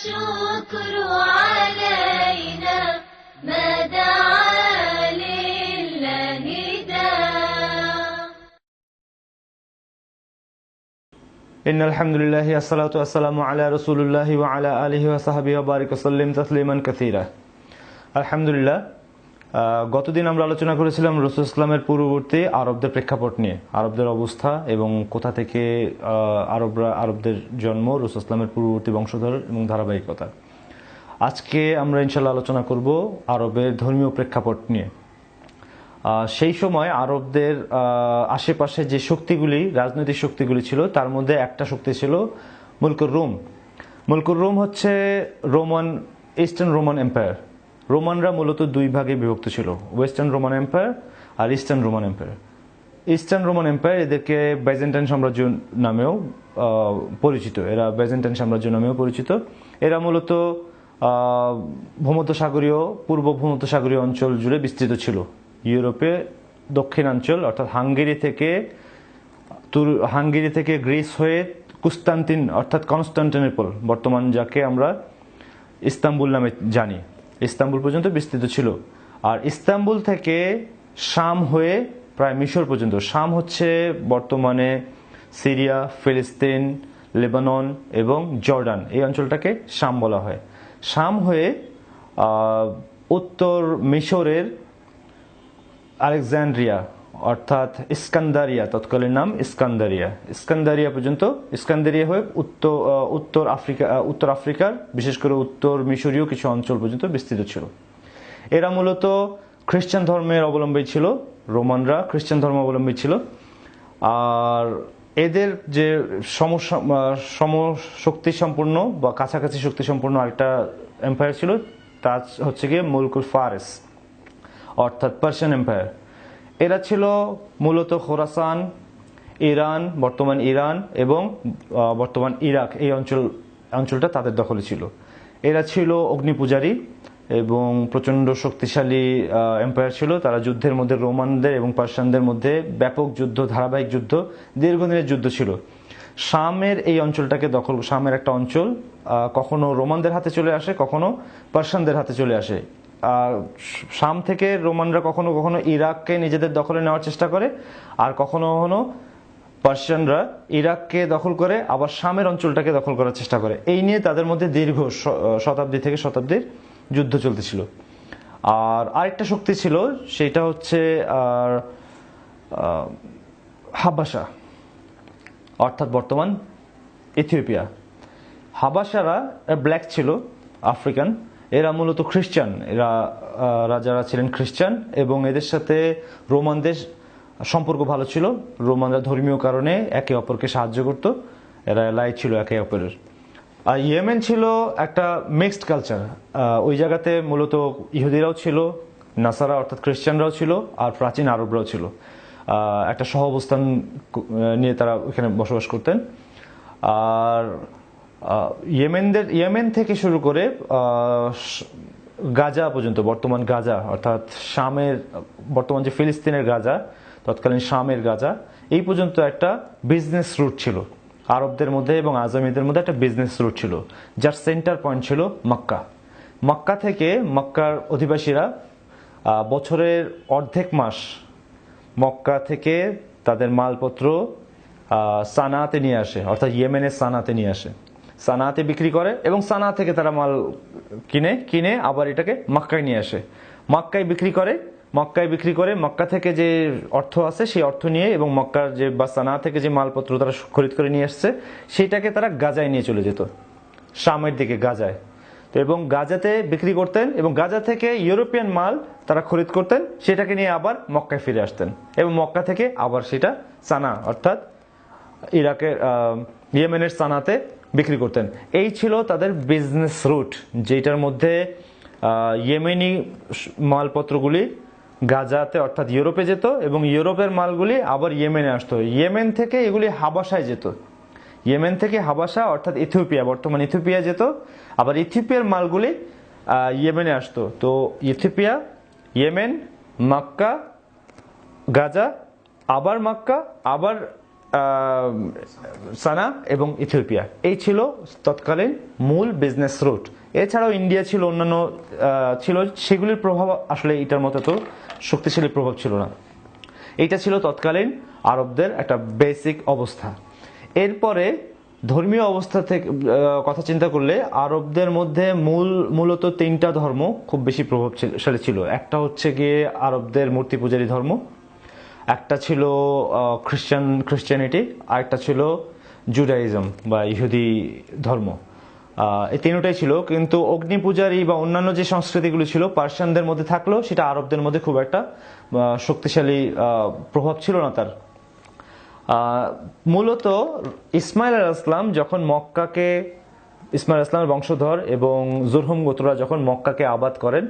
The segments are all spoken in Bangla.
الشكر علينا ما دعا لله داع. إن الحمد لله الصلاة والسلام على رسول الله وعلى آله وصحبه وبارك وسلم تسليما كثيرا. আলহামদুলিল্লাহ, গতদিন আমরা আলোচনা করেছিলাম রাসূল ইসলামের পূর্ববর্তী আরবদের প্রেক্ষাপট নিয়ে, আরবদের অবস্থা এবং কোথা থেকে আরবদের জন্ম, রাসূল ইসলামের পূর্ববর্তী বংশধর এবং ধারাবাহিকতা। আজকে আমরা ইনশাআল্লাহ আলোচনা করব আরবের ধর্মীয় প্রেক্ষাপট নিয়ে। সেই সময় আরবদের আশেপাশে যে শক্তিগুলি, রাজনৈতিক শক্তিগুলি ছিল, তার মধ্যে একটা শক্তি ছিল মুলকুর রোম। মুলকুর রোম হচ্ছে ইস্টার্ন রোমান এম্পায়ার। রোমানরা মূলত দুই ভাগে বিভক্ত ছিল, ওয়েস্টার্ন রোমান এম্পায়ার আর eastern Roman empire. Eastern Roman empire এদেরকে বাইজেন্টাইন সাম্রাজ্য নামেও পরিচিত, এরা বাইজেন্টাইন সাম্রাজ্য নামেও পরিচিত। এরা মূলত ভূমধ্যসাগরীয়, পূর্ব ভূমধ্যসাগরীয় অঞ্চল জুড়ে বিস্তৃত ছিল। ইউরোপে দক্ষিণাঞ্চল অর্থাৎ হাঙ্গেরি থেকে গ্রিস হয়ে কুস্তান্তিন অর্থাৎ কনস্টান্টিনোপল, বর্তমান যাকে আমরা ইস্তাম্বুল নামে জানি, ইস্তাম্বুল পর্যন্ত বিস্তৃত ছিল। আর ইস্তাম্বুল থেকে শাম হয়ে প্রায় মিশর পর্যন্ত। শাম হচ্ছে বর্তমানে সিরিয়া, ফিলিস্তিন, লেবানন এবং জর্ডান, এই অঞ্চলটাকে শাম বলা হয়। শাম হয়ে উত্তর মিশরের আলেকজান্দ্রিয়া অর্থাৎ ইস্কান্দারিয়া, তৎকালীন নাম ইস্কান্দারিয়া পর্যন্ত, ইস্কান্দারিয়া হয়ে উত্তর আফ্রিকার বিশেষ করে উত্তর মিশরীয় কিছু অঞ্চল পর্যন্ত বিস্তৃত ছিল। এরা মূলত খ্রিস্টান ধর্মের অবলম্বী ছিল, রোমানরা খ্রিস্টান ধর্ম অবলম্বী ছিল। আর এদের যে সমশক্তি সম্পন্ন বা কাছাকাছি শক্তি সম্পন্ন আরেকটা এম্পায়ার ছিল, তা হচ্ছে গিয়ে মুলকুল ফারেস অর্থাৎ পার্সিয়ান এম্পায়ার। এরা ছিল মূলত খোরাসান, ইরান, বর্তমান ইরান এবং বর্তমান ইরাক, এই অঞ্চলটা তাদের দখলে ছিল। এরা ছিল অগ্নিপূজারী এবং প্রচণ্ড শক্তিশালী এম্পায়ার ছিল। তারা যুদ্ধের মধ্যে রোমানদের এবং পার্সিয়ানদের মধ্যে ব্যাপক যুদ্ধ, ধারাবাহিক যুদ্ধ, দীর্ঘদিনের যুদ্ধ ছিল। শামের এই অঞ্চলটাকে শামের একটা অঞ্চল কখনো রোমানদের হাতে চলে আসে, কখনো পার্সিয়ানদের হাতে চলে আসে। শাম থেকে রোমানরা কখনো কখনো ইরাককে নিজেদের দখলে নেওয়ার চেষ্টা করে, আর কখনো কখনো পার্সিয়ানরা ইরাককে দখল করে আবার শামের অঞ্চলটাকে দখল করার চেষ্টা করে। এই নিয়ে তাদের মধ্যে দীর্ঘ শতাব্দী থেকে শতাব্দীর যুদ্ধ চলতেছিল। আর আরেকটা শক্তি ছিল, সেটা হচ্ছে হাবাসা অর্থাৎ বর্তমান ইথিওপিয়া। হাবাসারা ব্ল্যাক ছিল, আফ্রিকান। এরা মূলত খ্রিস্টান, রাজারা ছিলেন খ্রিস্টান এবং এদের সাথে রোমানদের সম্পর্ক ভালো ছিল। রোমানরা ধর্মীয় কারণে একে অপরকে সাহায্য করত, এরা এলাই ছিল একে অপরের। আর ইয়েমেন ছিল একটা মিক্সড কালচার। ওই জায়গাতে মূলত ইহুদিরাও ছিল, নাসারা অর্থাৎ খ্রিস্টানরাও ছিল, আর প্রাচীন আরবরাও ছিল। একটা সহ অবস্থান নিয়ে তারা ওখানে বসবাস করতেন। আর ইয়েমেন থেকে শুরু করে গাজা পর্যন্ত, বর্তমান গাজা অর্থাৎ শামের, বর্তমান যে ফিলিস্তিনের গাজা, তৎকালীন শামের গাজা, এই পর্যন্ত একটা বিজনেস রুট ছিল আরবদের মধ্যে এবং আজামিদের মধ্যে। একটা বিজনেস রুট ছিল যার সেন্টার পয়েন্ট ছিল মক্কা। মক্কা থেকে, মক্কার অধিবাসীরা বছরের অর্ধেক মাস মক্কা থেকে তাদের মালপত্র সানাতে নিয়ে আসে, অর্থাৎ ইয়েমেনের সানাতে নিয়ে আসে, সানাতে বিক্রি করে এবং সানা থেকে তারা মাল কিনে আবার এটাকে মক্কায় নিয়ে আসে, মক্কায় বিক্রি করে মক্কা থেকে যে অর্থ আছে সেই অর্থ নিয়ে এবং মক্কার যে বা সানা থেকে যে মালপত্র তারা খরিদ করে নিয়ে আসছে সেইটাকে তারা গাজায় নিয়ে চলে যেত, শামের দিকে গাজায়। তো এবং গাজাতে বিক্রি করতেন এবং গাজা থেকে ইউরোপিয়ান মাল তারা খরিদ করতেন, সেটাকে নিয়ে আবার মক্কায় ফিরে আসতেন এবং মক্কা থেকে আবার সেটা সানা অর্থাৎ ইরাকের ইয়েমেনের সানাতে বিক্রি করতেন। এই ছিল তাদের বিজনেস রুট, যেটার মধ্যে ইয়েমেনি মালপত্রগুলি গাজাতে অর্থাৎ ইউরোপে যেত এবং ইউরোপের মালগুলি আবার ইয়েমেনে আসতো। ইয়েমেন থেকে এগুলি হাবাসায় যেত, ইয়েমেন থেকে হাবাসা অর্থাৎ ইথিওপিয়া, বর্তমান ইথিওপিয়া যেত, আবার ইথিওপিয়ার মালগুলি ইয়েমেনে আসতো। তো ইথিওপিয়া, ইয়েমেন, মক্কা, গাজা, আবার মক্কা, আবার সানা এবং ইথিওপিয়া। এই ছিল তৎকালীন মূল বিজনেস রুট। এছাড়াও ইন্ডিয়া ছিল, অন্যান্য ছিল, সেগুলির প্রভাব আসলে এটার মতো তো শক্তিশালী প্রভাব ছিল না। এইটা ছিল তৎকালীন আরবদের একটা বেসিক অবস্থা। এরপরে ধর্মীয় অবস্থা থেকে কথা চিন্তা করলে আরবদের মধ্যে মূলত তিনটা ধর্ম খুব বেশি প্রভাবশালী ছিল। একটা হচ্ছে গিয়ে আরবদের মূর্তি পূজারী ধর্ম, একটা ছিল খ্রিশ্চানিটি, আর একটা ছিল জুডাইজম বা ইহুদি ধর্ম। এই তিনটাই ছিল, কিন্তু অগ্নি পূজারী বা অন্যান্য যে সংস্কৃতিগুলো ছিল পার্সিয়ানদের মধ্যে থাকলেও সেটা আরবদের মধ্যে খুব একটা শক্তিশালী প্রভাব ছিল না তার। মূলত ইসমাইল আলাইহিস সালাম যখন ইসমাইল আলাইহিস সালামের বংশধর এবং জুরহুম গোত্ররা যখন মক্কাকে আবাদ করেন,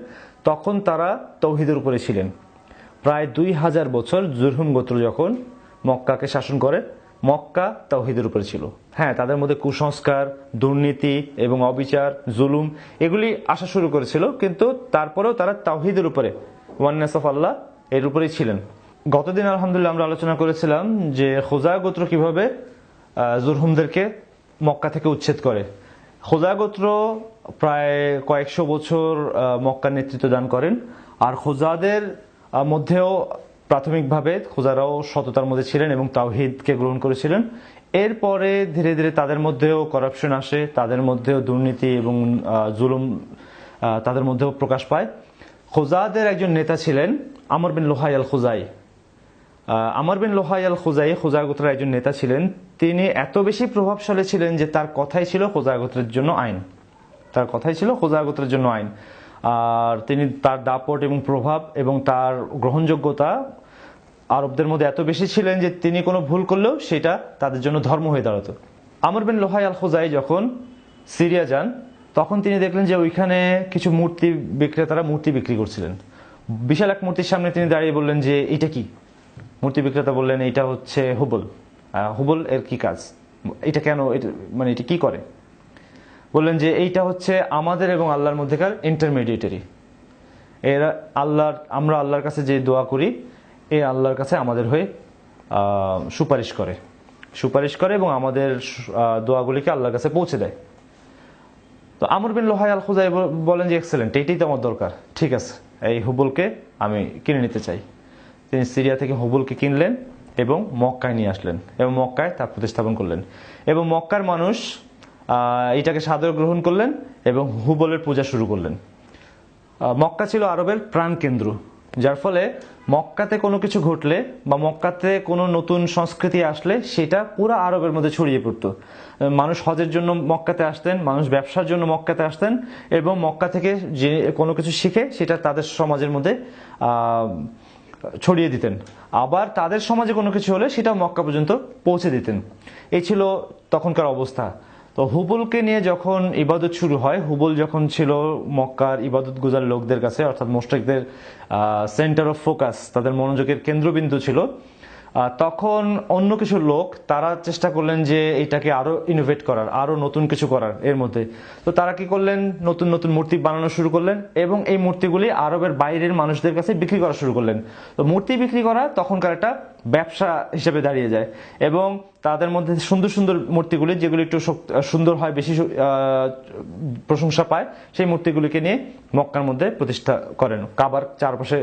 তখন তারা তাওহীদের উপরে ছিলেন। প্রায় 2000 বছর জুরহুম গোত্র যখন মক্কাকে শাসন করে, মক্কা তাওহীদের উপরে ছিল। হ্যাঁ, তাদের মধ্যে কুসংস্কার, দুর্নীতি এবং অবিচার, জুলুম এগুলি আসা শুরু করেছিল, কিন্তু তারপরেও তারা তাওহীদের উপরে, ওয়াননেস অফ আল্লাহ, এর উপরেই ছিলেন। গতদিন আলহামদুলিল্লাহ আমরা আলোচনা করেছিলাম যে খোজা গোত্র কিভাবে জুরহুমদেরকে মক্কা থেকে উচ্ছেদ করে। খোজা গোত্র প্রায় কয়েকশো বছর মক্কার নেতৃত্ব দান করেন, আর খোজাদের মধ্যেও প্রাথমিকভাবে খোজারাও সততার মধ্যে ছিলেন এবং তাওহীদকে গ্রহণ করেছিলেন। এরপরে ধীরে ধীরে তাদের মধ্যেও করাপশন আসে, তাদের মধ্যেও দুর্নীতি এবং জুলুম তাদের মধ্যেও প্রকাশ পায়। খোজাদের একজন নেতা ছিলেন আমর বিন লুহাই আল খুজাই। আমর বিন লুহাই আল খুজাই খোজা গোত্রের একজন নেতা ছিলেন। তিনি এত বেশি প্রভাবশালী ছিলেন যে তার কথাই ছিল খোজা গোত্রের জন্য আইন। তার কথাই ছিল খোজা গোত্রের জন্য আইন। আর তিনি তার দাপট এবং প্রভাব এবং তার গ্রহণযোগ্যতা আরবদের মধ্যে এত বেশি ছিলেন যে তিনি কোনো ভুল করলেও সেটা তাদের জন্য ধর্ম হয়ে দাঁড়াতো। আমর বিন লুহাই আল খুজাই যখন সিরিয়া যান, তখন তিনি দেখলেন যে ওইখানে কিছু মূর্তি বিক্রেতারা মূর্তি বিক্রি করছিলেন। বিশাল এক মূর্তির সামনে তিনি দাঁড়িয়ে বললেন যে এটা কি? মূর্তি বিক্রেতা বললেন এটা হচ্ছে হুবল। হুবল এর কি কাজ? এটা কেন, মানে এটা কি করে? বললেন যে এইটা হচ্ছে আমাদের এবং আল্লাহর মধ্যেকার ইন্টারমিডিয়েটারি। এরা আমরা আল্লাহর কাছে যে দোয়া করি, এই আল্লাহর কাছে আমাদের হয়ে সুপারিশ করে এবং আমাদের দোয়াগুলিকে আল্লাহর কাছে পৌঁছে দেয়। তো আমর বিন লুহাই আল খুজাই বলেন যে এক্সেলেন্ট, এইটাই তো আমার দরকার, ঠিক আছে, এই হুবলকে আমি কিনে নিতে চাই। তিনি সিরিয়া থেকে হুবলকে কিনলেন এবং মক্কায় নিয়ে আসলেন এবং মক্কায় তা প্রতিস্থাপন করলেন এবং মক্কার মানুষ এটাকে সাদর গ্রহণ করলেন এবং হুবলের পূজা শুরু করলেন। মক্কা ছিল আরবের প্রাণকেন্দ্র, যার ফলে মক্কাতে কোনো কিছু ঘটলে বা মক্কাতে কোনো নতুন সংস্কৃতি আসলে সেটা পুরো আরবের মধ্যে ছড়িয়ে পড়তো। মানুষ হজের জন্য মক্কাতে আসতেন, মানুষ ব্যবসার জন্য মক্কাতে আসতেন এবং মক্কা থেকে যে কোনো কিছু শিখে সেটা তাদের সমাজের মধ্যে ছড়িয়ে দিতেন। আবার তাদের সমাজে কোনো কিছু হলে সেটা মক্কা পর্যন্ত পৌঁছে দিতেন। এই ছিল তখনকার অবস্থা। তো হুবলকে নিয়ে যখন ইবাদত শুরু হয়, হুবল যখন ছিল মক্কার ইবাদত গুজার লোকদের কাছে, অর্থাৎ মুশরিকদের সেন্টার অফ ফোকাস, তাদের মনোযোগের কেন্দ্রবিন্দু ছিল, তখন অন্য কিছু লোক তারা চেষ্টা করলেন যে এটাকে আরো ইনোভেট করার, আরো নতুন কিছু করার এর মধ্যে। তো তারা কি করলেন, নতুন নতুন মূর্তি বানানো শুরু করলেন এবং এই মূর্তিগুলি আরবের বাইরের মানুষদের কাছে বিক্রি করা শুরু করলেন। তো মূর্তি বিক্রি করা তখনকার একটা ব্যবসা হিসেবে দাঁড়িয়ে যায় এবং তাদের মধ্যে সুন্দর সুন্দর মূর্তিগুলি, যেগুলি একটু সুন্দর হয়, বেশি প্রশংসা পায়, সেই মূর্তিগুলিকে নিয়ে মক্কার মধ্যে প্রতিষ্ঠা করেন, কাবার চারপাশে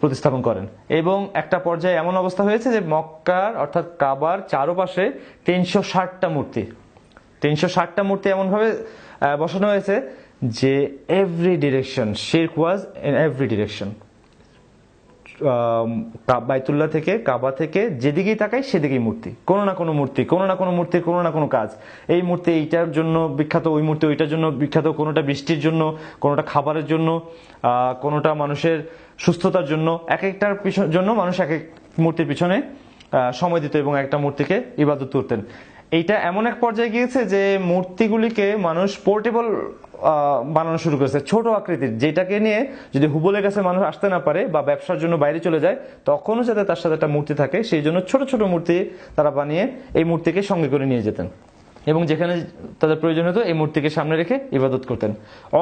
প্রতিস্থাপন করেন। এবং একটা পর্যায়ে এমন অবস্থা হয়েছে যে মক্কার অর্থাৎ কাবার চারপাশে 360টা মূর্তি এমনভাবে বসানো হয়েছে যে এভরি ডিরেকশন, শিরক ওয়াজ ইন এভরি ডিরেকশন। বাইতুল্লাহ থেকে, কাবা থেকে যেদিকেই তাকাই সেদিকেই মূর্তি, কোনো না কোনো মূর্তির কোনো না কোনো কাজ। এই মূর্তি এইটার জন্য বিখ্যাত, ওই মূর্তি ওইটার জন্য বিখ্যাত, কোনোটা বৃষ্টির জন্য, কোনোটা খাবারের জন্য, কোনোটা মানুষের সুস্থতার জন্য। এক একটার জন্য মানুষ এক এক মূর্তির পিছনে সময় দিত এবং একটা মূর্তিকে ইবাদত করতেন। এইটা এমন এক পর্যায়ে গিয়েছে যে মূর্তিগুলিকে মানুষ পোর্টেবল বানানো শুরু করেছে, ছোট আকৃতির, যেটাকে নিয়ে যদি হুবলের কাছে মানুষ আসতে না পারে বা ব্যবসার জন্য বাইরে চলে যায়, তখনও যাতে তার সাথে একটা মূর্তি থাকে, সেই জন্য ছোট ছোট মূর্তি তারা বানিয়ে এই মূর্তিকে সঙ্গে করে নিয়ে যেতেন এবং যেখানে তাদের প্রয়োজন হতো এই মূর্তিকে সামনে রেখে ইবাদত করতেন।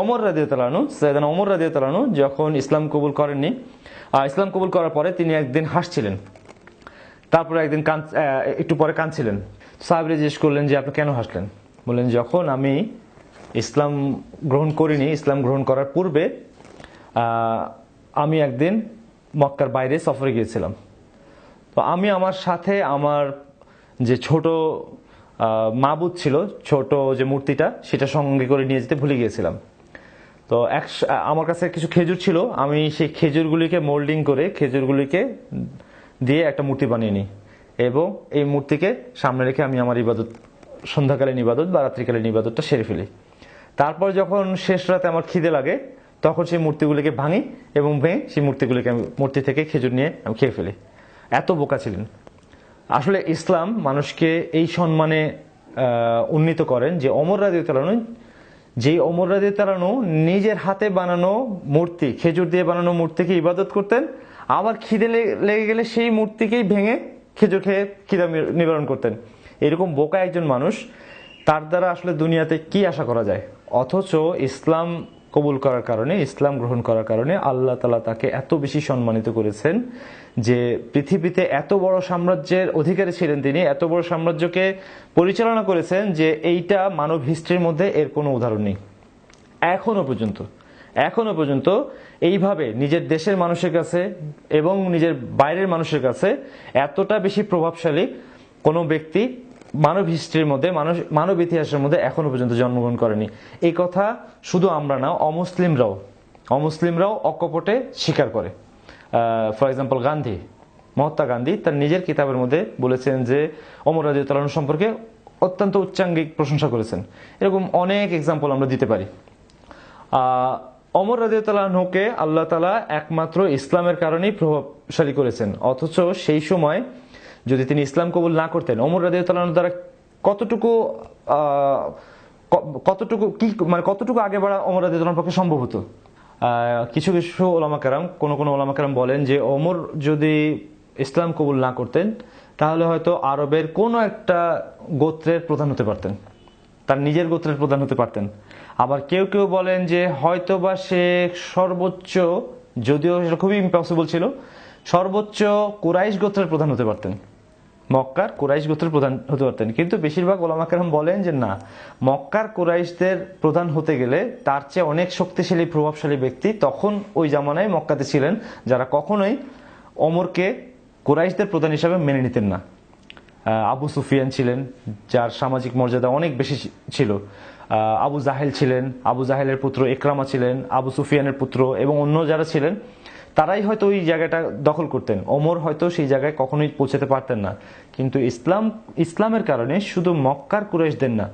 ওমর রাদিয়াল্লাহু আনহু, সাইয়েদনা ওমর রাদিয়াল্লাহু আনহু যখন ইসলাম কবুল করেননি, ইসলাম কবুল করার পরে তিনি একদিন হাসছিলেন। তারপরে একদিন একটু পরে কাঁদছিলেন। সাহাবীরা জিজ্ঞেস করলেন যে আপনি কেন হাসলেন? বললেন যখন আমি ইসলাম গ্রহণ করিনি, ইসলাম গ্রহণ করার পূর্বে আমি একদিন মক্কার বাইরে সফরে গিয়েছিলাম। তো আমি আমার সাথে আমার যে ছোট মাবুদ ছিল, ছোট যে মূর্তিটা, সেটা সঙ্গে করে নিয়ে যেতে ভুলে গিয়েছিলাম। তো আমার কাছে কিছু খেজুর ছিল, আমি সেই খেজুরগুলিকে মোল্ডিং করে খেজুরগুলিকে দিয়ে একটা মূর্তি বানিয়ে নিই এবং এই মূর্তিকে সামনে রেখে আমি আমার ইবাদত, সন্ধ্যাকালীন ইবাদত বা রাত্রিকালীন ইবাদতটা সেরে ফেলি। তারপর যখন শেষ রাতে আমার খিদে লাগে তখন সেই মূর্তিগুলিকে ভাঙি এবং ভেঙে সেই মূর্তিগুলিকে আমি মূর্তি থেকে খেজুর নিয়ে আমি খেয়ে ফেলি। এত বোকা ছিলেন। আসলে ইসলাম মানুষকে এই সম্মানে উন্নীত করেন যে ওমর রাদিয়াল্লাহু আনহু, যেই ওমর রাদিয়াল্লাহু আনহু নিজের হাতে বানানো মূর্তি, খেজুর দিয়ে বানানো মূর্তিকে ইবাদত করতেন, আবার খিদে লেগে গেলে সেই মূর্তিকেই ভেঙে খেজুর খেয়ে খিদা নিবারণ করতেন। এরকম বোকা একজন মানুষ, তার দ্বারা আসলে দুনিয়াতে কি আশা করা যায়? অথচ ইসলাম কবুল করার কারণে, ইসলাম গ্রহণ করার কারণে আল্লাহ তাআলা তাকে এত বেশি সম্মানিত করেছেন যে পৃথিবীতে এত বড় সাম্রাজ্যের অধিকারী ছিলেন তিনি, এত বড় সাম্রাজ্যকে পরিচালনা করেছেন যে এইটা মানব হিস্ট্রির মধ্যে এর কোনো উদাহরণ নেই এখনো পর্যন্ত। এইভাবে নিজের দেশের মানুষের কাছে এবং নিজের বাইরের মানুষের কাছে এতটা বেশি প্রভাবশালী কোনো ব্যক্তি মানব হিস্ট্রির মধ্যে, মানব ইতিহাসের মধ্যে এখনো পর্যন্ত জন্মগ্রহণ করেনি। এই কথা শুধু আমরা না, অমুসলিমরাও অকপটে স্বীকার করে। ফর এক্সাম্পল মহাত্মা গান্ধী তার নিজের কিতাবের মধ্যে বলেছেন যে ওমর রাদিয়াল্লাহু আনহু সম্পর্কে অত্যন্ত উচ্চাঙ্গিক প্রশংসা করেছেন। এরকম অনেক এক্সাম্পল আমরা দিতে পারি। ওমর রাদিয়াল্লাহু আনহুকে আল্লাহ তাআলা একমাত্র ইসলামের কারণেই প্রভাবশালী করেছেন। অথচ সেই সময় যদি তিনি ইসলাম কবুল না করতেন, ওমর রাদিয়াল্লাহু আনহু দ্বারা কতটুকু আগে বাড়া ওমর রাদিয়াল্লাহু আনহুর পক্ষে সম্ভব হতো। কিছু ওলামা কেরাম, কোন ওলামা কেরাম বলেন যে ওমর যদি ইসলাম কবুল না করতেন তাহলে হয়তো আরবের কোনো একটা গোত্রের প্রধান হতে পারতেন, তার নিজের গোত্রের প্রধান হতে পারতেন। আবার কেউ কেউ বলেন যে হয়তো বা সে সর্বোচ্চ, যদিও সেটা খুবই ইম্পসিবল ছিল, সর্বোচ্চ কুরাইশ গোত্রের প্রধান হতে পারতেন, মক্কার কুরাইশ গোত্রের প্রধান হতে পারতেন। কিন্তু বেশিরভাগ ওলামা কেরাম বলেন যে না, মক্কার কুরাইশদের প্রধান হতে গেলে তার চেয়ে অনেক শক্তিশালী প্রভাবশালী ব্যক্তি তখন ওই জামানায় মক্কাতে ছিলেন, যারা কখনোই ওমরকে কুরাইশদের প্রধান হিসাবে মেনে নিতেন না। আবু সুফিয়ান ছিলেন, যার সামাজিক মর্যাদা অনেক বেশি ছিল। আবু জাহেল ছিলেন, আবু জাহেলের পুত্র ইকরামা ছিলেন, আবু সুফিয়ানের পুত্র এবং অন্য যারা ছিলেন তারাই হয়তো ওই জায়গাটা দখল করতেন। ওমর হয়তো সেই জায়গায় কখনোই পৌঁছাতে পারতেন না। কিন্তু ইসলামের কারণে শুধু মক্কার কুরাইশদের না,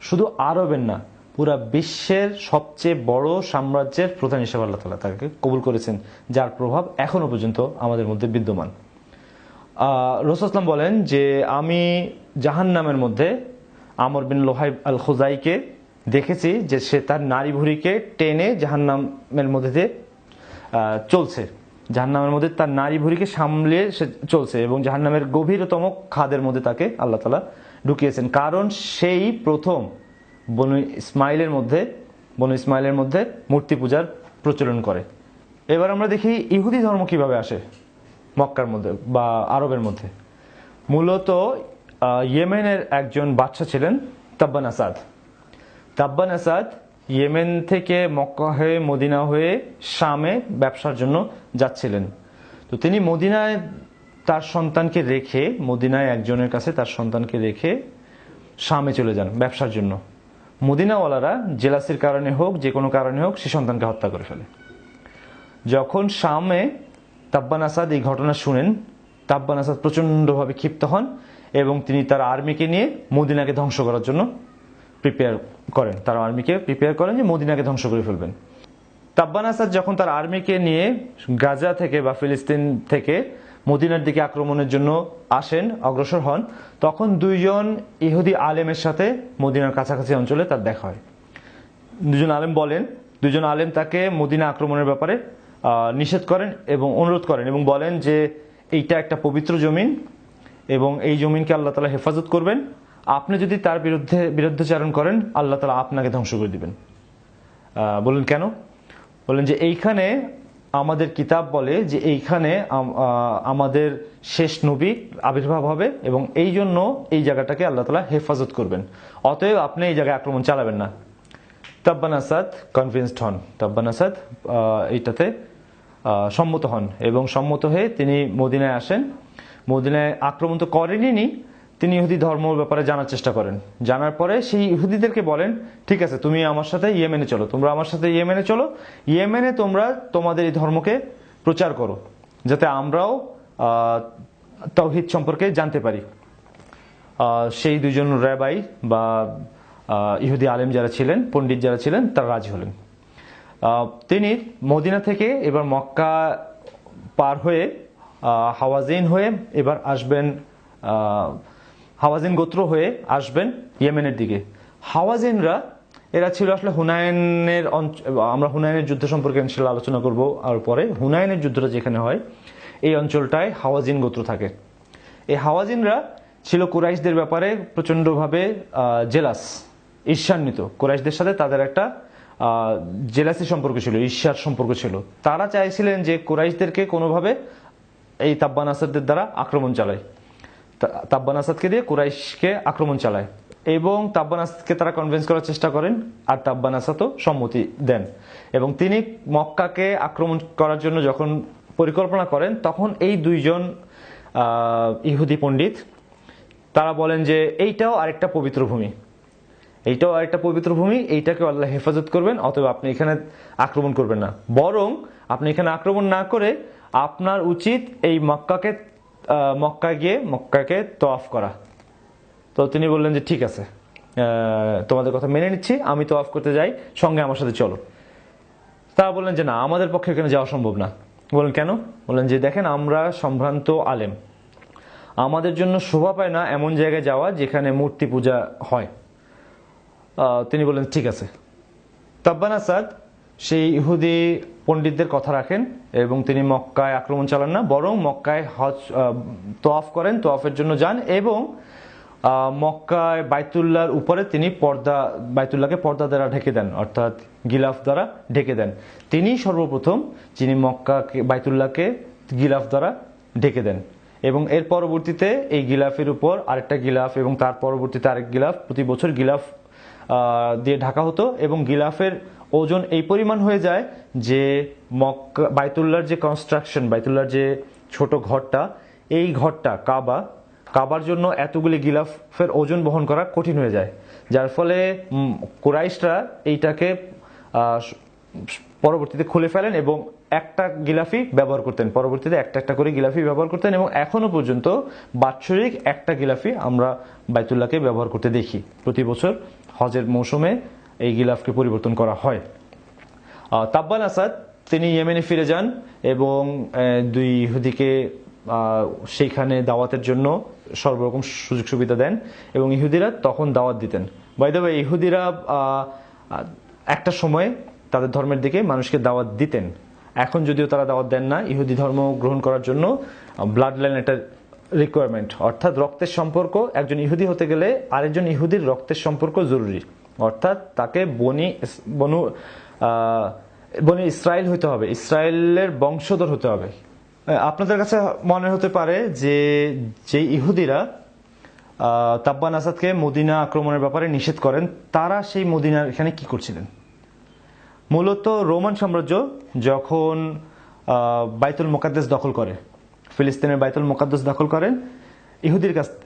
শুধু আরবের না, পুরা বিশ্বের সবচেয়ে বড় সাম্রাজ্যের প্রধান হিসেবে আল্লাহ তাআলা তাকে কবুল করেছেন, যার প্রভাব এখনো পর্যন্ত আমাদের মধ্যে বিদ্যমান। রাসূল সাল্লাল্লাহু আলাইহি ওয়াসাল্লাম বলেন যে আমি জাহান্নামের মধ্যে আমর বিন লুহাই আল খুজাইকে দেখেছি যে সে তার নারী ভুঁড়িকে টেনে জাহান্নামের মধ্যে দিয়ে চলছে, জাহান্নামের মধ্যে তার নারী ভুঁড়িকে সামলে সে চলছে এবং জাহান্নামের গভীরতম খাদের মধ্যে তাকে আল্লাহ তাআলা ঢুকিয়েছেন। কারণ সেই প্রথম বনু ইসমাইলের মধ্যে মূর্তি পূজার প্রচলন করে। এবার আমরা দেখি ইহুদি ধর্ম কিভাবে আসে মক্কার মধ্যে বা আরবের মধ্যে। মূলত ইয়েমেনের একজন বাদশা ছিলেন তাব্বান আসাদ ইয়েমেন থেকে মক্কা হয়ে মদিনা হয়ে শামে ব্যবসার জন্য যাচ্ছিলেন। তো তিনি মদিনায় তার সন্তানকে রেখে, মদিনায় একজনের কাছে তার সন্তানকে রেখে শামে চলে যান ব্যবসার জন্য। মদিনাওয়ালারা জেলাসির কারণে হোক, যে কোনো কারণে হোক, সে সন্তানকে হত্যা করে ফেলে। যখন শামে তাব্বান আসাদ এই ঘটনা শুনেন, তাব্বান আসাদ প্রচন্ডভাবে ক্ষিপ্ত হন এবং তিনি তার আর্মিকে নিয়ে মদিনাকে ধ্বংস করার জন্য প্রিপেয়ার করেন যে মদিনাকে ধ্বংস করে ফেলবেন। তাব্বান আসাদ যখন তার আর্মিকে নিয়ে গাজা থেকে বা ফিলিস্তিন থেকে মদিনার দিকে আক্রমণের জন্য অগ্রসর হন, তখন দুইজন ইহুদি আলেমের সাথে মদিনার কাছাকাছি অঞ্চলে তার দেখা হয়। দুজন আলেম তাকে মদিনা আক্রমণের ব্যাপারে নিষেধ করেন এবং অনুরোধ করেন এবং বলেন যে এইটা একটা পবিত্র জমিন এবং এই জমিনকে আল্লাহ তাআলা হেফাজত করবেন, আপনি যদি তার বিরুদ্ধাচারণ করেন আল্লাহ তাআলা আপনাকে ধ্বংস করে দিবেন। বলেন কেন? বলেন যে এইখানে আমাদের কিতাব বলে যে এইখানে আমাদের শেষ নবী আবির্ভাব হবে এবং এই জন্য এই জায়গাটাকে আল্লাহ তাআলা হেফাজত করবেন, অতএব আপনি এই জায়গায় আক্রমণ চালাবেন না। তাব্বান আসাদ কনভিন্সড হন, তাব্বান আসাদ এইটাতে সম্মত হন এবং সম্মত হয়ে তিনি মদিনায় আসেন। মদিনায় আক্রমণ তো করেনই, তিনি ইহুদি ধর্মের ব্যাপারে জানার চেষ্টা করেন। জানার পরে সেই ইহুদিদেরকে বলেন, ঠিক আছে তুমি আমার সাথে ইয়েমেনে চলো, তোমরা আমার সাথে ইয়েমেনে চলো, ইয়েমেনে তোমরা তোমাদের এই ধর্মকে প্রচার করো যাতে আমরাও তাওহীদ সম্পর্কে জানতে পারি। সেই দুইজন রাবাই বা ইহুদি আলেম যারা ছিলেন, পণ্ডিত যারা ছিলেন, তারা রাজি হলেন। তিনি মদিনা থেকে এবার মক্কা পার হয়ে হাওয়াজিন হয়ে এবার আসবেন, হাওয়াজিন গোত্র হয়ে আসবেন ইয়েমেনের দিকে। হাওয়াজিনরা এরা ছিল আসলে হুনাইনের, আমরা হুনাইনের যুদ্ধ সম্পর্কে ইনশাআল্লাহ আলোচনা করব আর পরে। হুনাইনের যুদ্ধটা যেখানে হয় এই অঞ্চলটায় হাওয়াজিন গোত্র থাকে। এই হাওয়াজিনরা ছিল কুরাইশদের ব্যাপারে প্রচন্ডভাবে জেলাস, ঈর্ষান্বিত। কুরাইশদের সাথে তাদের একটা জেলাসি সম্পর্ক ছিল, ঈর্ষার সম্পর্ক ছিল। তারা চাইছিলেন যে কুরাইশদেরকে কোনোভাবে এই তাব্বান আসাদের দ্বারা আক্রমণ চালায়, তাব্বান আসাদকে দিয়ে কুরাইশকে আক্রমণ চালায় এবং তাব্বান আসাদকে তারা কনভিন্স করার চেষ্টা করেন আর তাব্বান আসাদও সম্মতি দেন এবং তিনি মক্কাকে আক্রমণ করার জন্য যখন পরিকল্পনা করেন তখন এই দুইজন ইহুদি পণ্ডিত তারা বলেন যে এইটাও আরেকটা পবিত্র ভূমি, এইটাও আরেকটা পবিত্র ভূমি, এইটাকে আল্লাহ হেফাজত করবেন, অতএব আপনি এখানে আক্রমণ করবেন না, বরং আপনি এখানে আক্রমণ না করে আপনার উচিত এই মক্কাকে তওয়াফ করা। তো তিনি বললেন যে ঠিক আছে, তোমাদের কথা মেনে নিচ্ছি, আমি তওয়াফ করতে যাই, সঙ্গে আমার সাথে চলো। তারা বললেন যে না, আমাদের পক্ষে এখানে যাওয়া সম্ভব না। বললেন কেন? বললেন যে দেখেন আমরা সম্ভ্রান্ত আলেম, আমাদের জন্য শোভা পায় না এমন জায়গায় যাওয়া যেখানে মূর্তি পূজা হয়। তিনি বললেন ঠিক আছে। তাব্বান আসাদ সেই ইহুদি পণ্ডিতদের কথা রাখেন এবং তিনি মক্কায় আক্রমণ চালান না, বরং মক্কায় তওয়াফ করেন, তওয়াফের জন্য যান এবং মক্কায় বাইতুল্লাহর উপরে তিনি বাইতুল্লাহকে পর্দা দ্বারা ঢেকে দেন, অর্থাৎ গিলাফ দ্বারা ঢেকে দেন। তিনি সর্বপ্রথম যিনি বাইতুল্লাহকে গিলাফ দ্বারা ঢেকে দেন এবং এর পরবর্তীতে এই গিলাফের উপর আরেকটা গিলাফ এবং তার পরবর্তীতে আরেক গিলাফ, প্রতি বছর গিলাফ দিয়ে ঢাকা হতো এবং গিলাফের ওজন এই পরিমাণ হয়ে যায় যে বাইতুল্লাহর যে কনস্ট্রাকশন, বাইতুল্লাহর যে ছোট ঘরটা, এই ঘরটা কাবার জন্য এতগুলি গিলাফের ওজন বহন করা কঠিন হয়ে যায়, যার ফলে কুরাইশরা এইটাকে পরবর্তীতে খুলে ফেলেন এবং একটা গিলাফি ব্যবহার করতেন, পরবর্তীতে একটা করে গিলাফি ব্যবহার করতেন এবং এখনো পর্যন্ত বাৎসরিক একটা গিলাফি আমরা বাইতুল্লাহকে ব্যবহার করতে দেখি। প্রতি বছর হজের মৌসুমে এই গিলাফকে পরিবর্তন করা হয়। তাব্বান আসাদ তিনি ইয়েমেনে ফিরে যান এবং দুই ইহুদিকে সেইখানে দাওয়াতের জন্য সর্বরকম সুযোগ সুবিধা দেন এবং ইহুদিরা তখন দাওয়াত দিতেন। বাই দ্য ওয়ে, ইহুদিরা একটা সময় তাদের ধর্মের দিকে মানুষকে দাওয়াত দিতেন, এখন যদিও তারা দাওয়াত দেন না। ইহুদি ধর্ম গ্রহণ করার জন্য ব্লাড লাইন একটা রিকোয়ারমেন্ট, অর্থাৎ রক্তের সম্পর্ক, একজন ইহুদি হতে গেলে আরেকজন ইহুদির রক্তের সম্পর্ক জরুরি, অর্থাৎ তাকে বনি ইসরায়েল হতে হবে, ইসরায়েলের বংশধর হতে হবে। আপনাদের কাছে মনে হতে পারে যে ইহুদিরা তাব্বান আসাদকে মদিনা আক্রমণের ব্যাপারে নিষেধ করেন, তারা সেই মদিনার এখানে কি করছিলেন? মূলত রোমান সাম্রাজ্য যখন বাইতুল মুকাদ্দাস দখল করে, ফিলিস্তিনের বাইতুল মুকাদ্দাস দখল করেন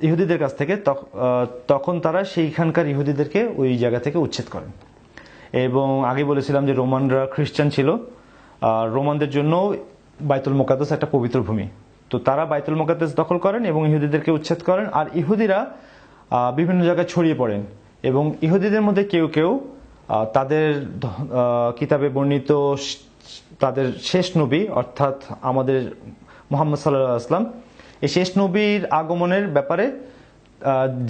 ইহুদিদের কাছ থেকে, তখন তারা সেইখানকার ইহুদিদেরকে ওই জায়গা থেকে উচ্ছেদ করেন। এবং আগে বলেছিলাম যে রোমানরা খ্রিস্টান ছিল, রোমানদের জন্য বাইতুল মুকাদ্দাস একটা পবিত্র ভূমি, তো তারা বাইতুল মুকাদ্দাস দখল করেন এবং ইহুদিদেরকে উচ্ছেদ করেন। আর ইহুদিরা বিভিন্ন জায়গায় ছড়িয়ে পড়েন এবং ইহুদিদের মধ্যে কেউ কেউ তাদের কিতাবে বর্ণিত তাদের শেষ নবী অর্থাৎ আমাদের মুহাম্মদ সাল্লাল্লাহু আলাইহি ওয়াসাল্লাম, এই শেষ নবীর আগমনের ব্যাপারে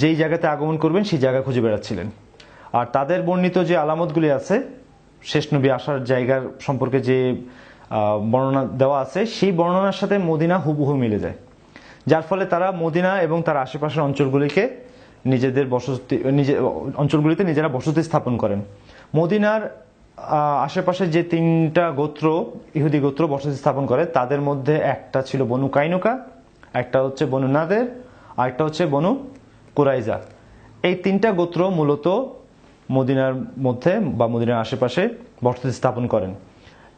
যেই জায়গাতে আগমন করবেন সেই জায়গা খুঁজে বেড়াচ্ছিলেন। আর তাদের বর্ণিত যে আলামতগুলি আছে শেষ নবী আসার জায়গার সম্পর্কে যে বর্ণনা দেওয়া আছে, সেই বর্ণনার সাথে মদিনা হুবহু মিলে যায়, যার ফলে তারা মদিনা এবং তার আশেপাশের অঞ্চলগুলিকে অঞ্চলগুলিতে নিজেরা বসতি স্থাপন করেন। মদিনার আশেপাশে যে 3টা গোত্র, ইহুদি গোত্র বসতি স্থাপন করে, তাদের মধ্যে একটা ছিল বনু কাইনুকা, একটা হচ্ছে বনু নাদের, আর একটা হচ্ছে বনু কুরাইজা। এই 3টা গোত্র মূলত মদিনার মধ্যে বা মদিনার আশেপাশে বসতি স্থাপন করেন।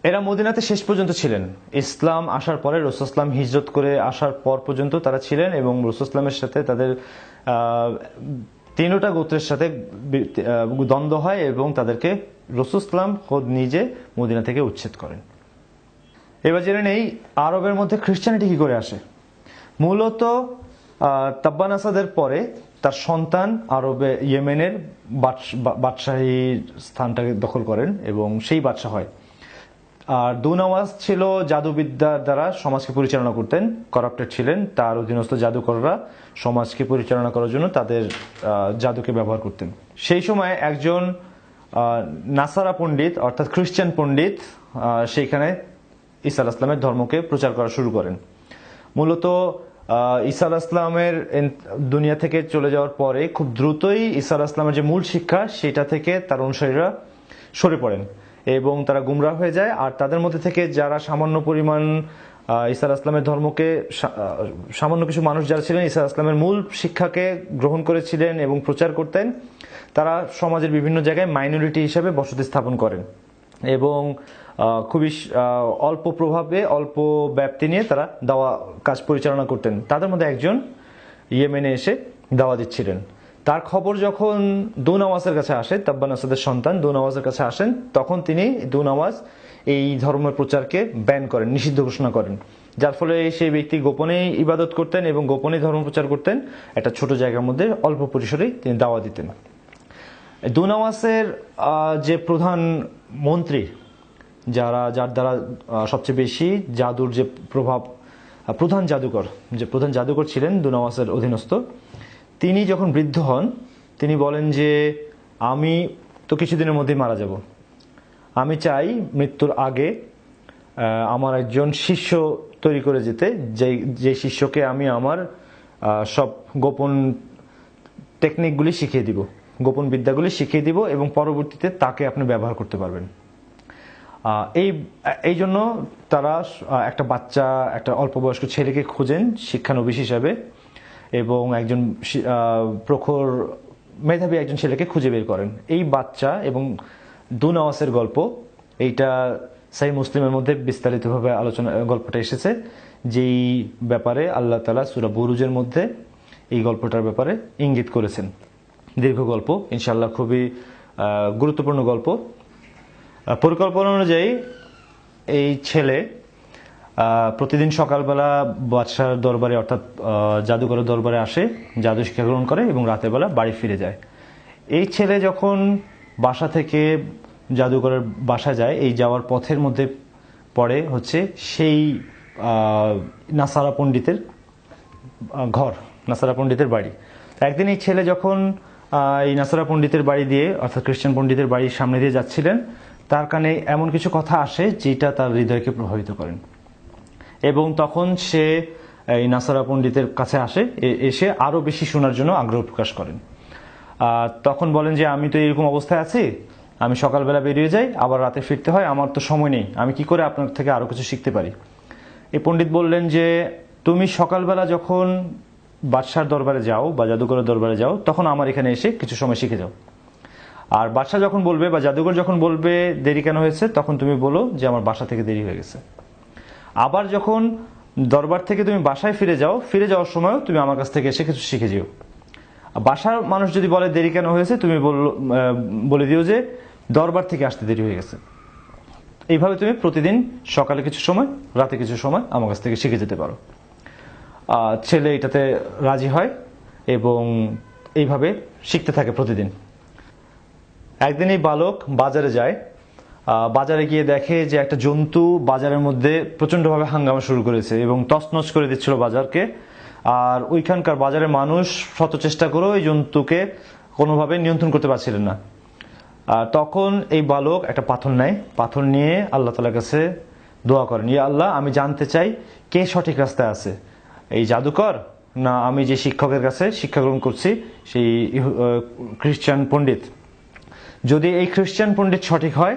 এরা মদিনাতে শেষ পর্যন্ত ছিলেন। ইসলাম আসার পরে, রাসূল ইসলাম হিজরত করে আসার পর পর্যন্ত তারা ছিলেন, এবং রাসূল ইসলামের সাথে তাদের 3টা গোত্রের সাথে দ্বন্দ্ব হয় এবং তাদেরকে রাসূল ইসলাম খোদ নিজে মদিনা থেকে উচ্ছেদ করেন। এবার জেনে নেই আরবের মধ্যে খ্রিস্টানিটি কি করে আসে। মূলত তাব্বান আসাদের পরে তার সন্তান আরবে ইয়েমেনের বাদশাহী স্থানটাকে দখল করেন এবং সেই বাদশাহ হয়। আর দুনাওয়াজ ছিল জাদুবিদ্যার দ্বারা সমাজকে পরিচালনা করতেন, করাপ্টেড ছিলেন। তার অধীনস্থ জাদুকররা সমাজকে পরিচালনা করার জন্য তাদের জাদুকে ব্যবহার করতেন। সেই সময় একজন নাসারা পণ্ডিত অর্থাৎ খ্রিস্টান পণ্ডিত সেইখানে ঈসা আলাইহিস সালামের ধর্মকে প্রচার করা শুরু করেন। মূলত ঈসা আলাইহিস সালামের দুনিয়া থেকে চলে যাওয়ার পরে খুব দ্রুতই ঈসা আলাইহিস সালামের যে মূল শিক্ষা সেটা থেকে তার অনুসারীরা সরে পড়েন এবং তারা গুমরাহ হয়ে যায়। আর তাদের মধ্যে থেকে যারা সামান্য পরিমাণ ঈসা আলাইহিস সালামের ধর্মকে, সামান্য কিছু মানুষ যারা ছিলেন ঈসা আলাইহিস সালামের মূল শিক্ষাকে গ্রহণ করেছিলেন এবং প্রচার করতেন, তারা সমাজের বিভিন্ন জায়গায় মাইনরিটি হিসেবে বসতি স্থাপন করেন এবং খুবই অল্প প্রভাবে, অল্প ব্যাপ্তি নিয়ে তারা দাওয়া কাজ পরিচালনা করতেন। তাদের মধ্যে একজন ইয়েমেনে এসে দাওয়া দিচ্ছিলেন। তার খবর যখন দুনাওয়াজের কাছে আসে, তাব্বান আসাদের সন্তান দুনাওয়াজের কাছে আসেন, তখন তিনি দুনাওয়াজ এই ধর্মের প্রচারকে ব্যান করেন, নিষিদ্ধ ঘোষণা করেন। যার ফলে সেই ব্যক্তি গোপনে ইবাদত করতেন এবং গোপনে ধর্ম প্রচার করতেন। একটা ছোট জায়গার মধ্যে অল্প পরিসরে তিনি দাওয়া দিতেন। দুনাওয়াজের যে প্রধান মন্ত্রী, যার দ্বারা সবচেয়ে বেশি জাদুর যে প্রভাব, প্রধান জাদুকর ছিলেন দুনাওয়াজের অধীনস্থ, তিনি যখন বৃদ্ধ হন তিনি বলেন যে আমি তো কিছুদিনের মধ্যেই মারা যাব, আমি চাই মৃত্যুর আগে আমার একজন শিষ্য তৈরি করে যেতে, যে শিষ্যকে আমি আমার সব গোপন টেকনিকগুলি শিখিয়ে দিব, গোপন বিদ্যাগুলি শিখিয়ে দিব এবং পরবর্তীতে তাকে আপনি ব্যবহার করতে পারবেন। এই জন্য তারা একটা অল্প বয়স্ক ছেলেকে খোঁজেন শিক্ষানবিশ হিসাবে এবং একজন প্রখর মেধাবী একজন ছেলেকে খুঁজে বের করেন। এই বাচ্চা এবং দুনাওয়াজের গল্প, এইটা সহিহ মুসলিমের মধ্যে বিস্তারিতভাবে গল্পটা এসেছে, যেই ব্যাপারে আল্লাহ তাআলা সূরা বুরুজের মধ্যে এই গল্পটার ব্যাপারে ইঙ্গিত করেছেন। দীর্ঘ গল্প, ইনশাআল্লাহ খুবই গুরুত্বপূর্ণ গল্প। পরিকল্পনা অনুযায়ী এই ছেলে প্রতিদিন সকালবেলা বাদশার দরবারে অর্থাৎ জাদুকরের দরবারে আসে, জাদু শিক্ষা গ্রহণ করে এবং রাতের বেলা বাড়ি ফিরে যায়। এই ছেলে যখন বাসা থেকে জাদুকরের বাসা যায়, এই যাওয়ার পথের মধ্যে পড়ে হচ্ছে সেই নাসারা পণ্ডিতের ঘর, নাসারা পণ্ডিতের বাড়ি। একদিন এই ছেলে যখন এই নাসারা পণ্ডিতের বাড়ি দিয়ে অর্থাৎ খ্রিস্টান পণ্ডিতের বাড়ির সামনে দিয়ে যাচ্ছিলেন, তার কানে এমন কিছু কথা আসে যেটা তার হৃদয়কে প্রভাবিত করেন এবং তখন সে এই নাসারা পণ্ডিতের কাছে আসে, এসে আরো বেশি শোনার জন্য আগ্রহ প্রকাশ করেন। তখন বলেন যে আমি তো এরকম অবস্থায় আছি, আমি সকালবেলা বেরিয়ে যাই, আবার রাতে ফিরতে হয়, আমার তো সময় নেই, আমি কি করে আপনার থেকে আরো কিছু শিখতে পারি। এই পণ্ডিত বললেন যে তুমি সকালবেলা যখন বাদশার দরবারে যাও বা জাদুকরের দরবারে যাও, তখন আমার এখানে এসে কিছু সময় শিখে যাও। আর বাদশা যখন বলবে বা জাদুকর যখন বলবে দেরি কেন হয়েছে, তখন তুমি বলো যে আমার বাসা থেকে দেরি হয়ে গেছে। আবার যখন দরবার থেকে তুমি বাসায় ফিরে যাওয়ার সময় তুমি আমার কাছ থেকে এসে কিছু শিখে যেও। বাসার মানুষ যদি বলে দেরি কেন হয়েছে, তুমি বলে দিও যে দরবার থেকে আসতে দেরি হয়ে গেছে। এইভাবে তুমি প্রতিদিন সকালে কিছু সময়, রাতে কিছু সময় আমার কাছ থেকে শিখে যেতে পারো। ছেলে এটাতে রাজি হয় এবং এইভাবে শিখতে থাকে প্রতিদিন। একদিন এই বালক বাজারে যায়, বাজারে গিয়ে দেখে যে একটা জন্তু বাজারের মধ্যে প্রচন্ডভাবে হাঙ্গামা শুরু করেছে এবং তছনছ করে দিচ্ছিল বাজারকে। আর ওইখানকার বাজারের মানুষ শত চেষ্টা করেও এই জন্তুকে কোনোভাবে নিয়ন্ত্রণ করতে পারছিলেন না। তখন এই বালক একটা পাথর নেয়, পাথর নিয়ে আল্লাহ তাআলার কাছে দোয়া করেন, ইয়া আল্লাহ, আমি জানতে চাই কে সঠিক রাস্তায় আছে, এই জাদুকর না আমি যে শিক্ষকের কাছে শিক্ষা গ্রহণ করছি সেই খ্রিস্টান পণ্ডিত। যদি এই খ্রিস্টান পণ্ডিত সঠিক হয়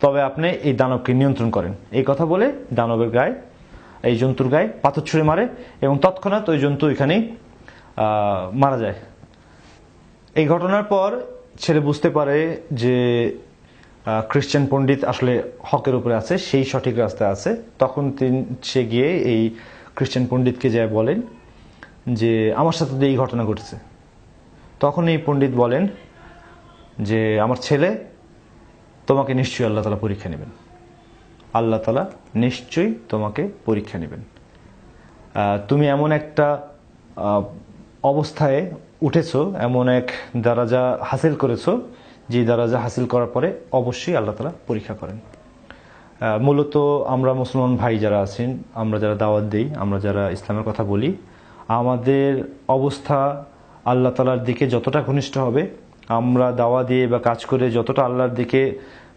তবে আপনি এই দানবকে নিয়ন্ত্রণ করেন। এই কথা বলে দানবের গায়ে, এই জন্তুর গায়ে পাথর ছুঁড়ে মারে এবং তৎক্ষণাৎ ওই জন্তু এখানেই মারা যায়। এই ঘটনার পর ছেলে বুঝতে পারে যে খ্রিস্টান পণ্ডিত আসলে হকের উপরে আছে, সেই সঠিক রাস্তায় আছে। তখন সে গিয়ে এই খ্রিস্টান পণ্ডিতকে যায় বলেন যে আমার সাথে এই ঘটনা ঘটেছে। তখন এই পণ্ডিত বলেন যে আমার ছেলে, তোমাকে নিশ্চয়ই আল্লাহ তাআলা পরীক্ষা নেবেন, আল্লাহ তাআলা নিশ্চয়ই তোমাকে পরীক্ষা নেবেন। তুমি এমন একটা অবস্থায় উঠেছো, এমন এক দারাজা হাসিল করেছো, যে দারাজা হাসিল করার পরে অবশ্যই আল্লাহ তাআলা পরীক্ষা করেন। মূলত আমরা মুসলমান ভাই যারা আছেন, আমরা যারা দাওয়াত দেই, আমরা যারা ইসলামের কথা বলি, আমাদের অবস্থা আল্লাহ তাআলার দিকে যতটা ঘনিষ্ঠ হবে, আমরা দাওয়া দিয়ে বা কাজ করে যতটা আল্লাহর দিকে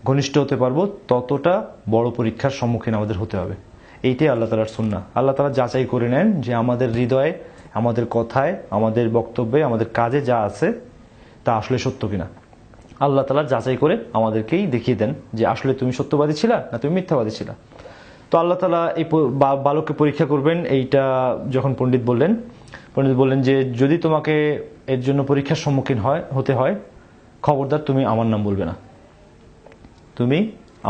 ঘনিষ্ঠ হতে পারবো, ততটা বড় পরীক্ষার সম্মুখীন আমাদের হতে হবে। এইটাই আল্লাহ তাআলার সুন্নাহ। আল্লাহ তাআলা যাচাই করে নেন যে আমাদের হৃদয়ে, আমাদের কথায়, আমাদের বক্তব্যে, আমাদের কাজে যা আছে তা আসলে সত্য কিনা। আল্লাহ তাআলা যাচাই করে আমাদেরকেই দেখিয়ে দেন যে আসলে তুমি সত্যবাদী ছিলা না তুমি মিথ্যাবাদী ছিলা। তো আল্লাহ তাআলা এই বালককে পরীক্ষা করবেন, এইটা যখন পণ্ডিত বললেন যে যদি তোমাকে এর জন্য পরীক্ষার সম্মুখীন হতে হয়, খবরদার তুমি আমার নাম বলবে না, তুমি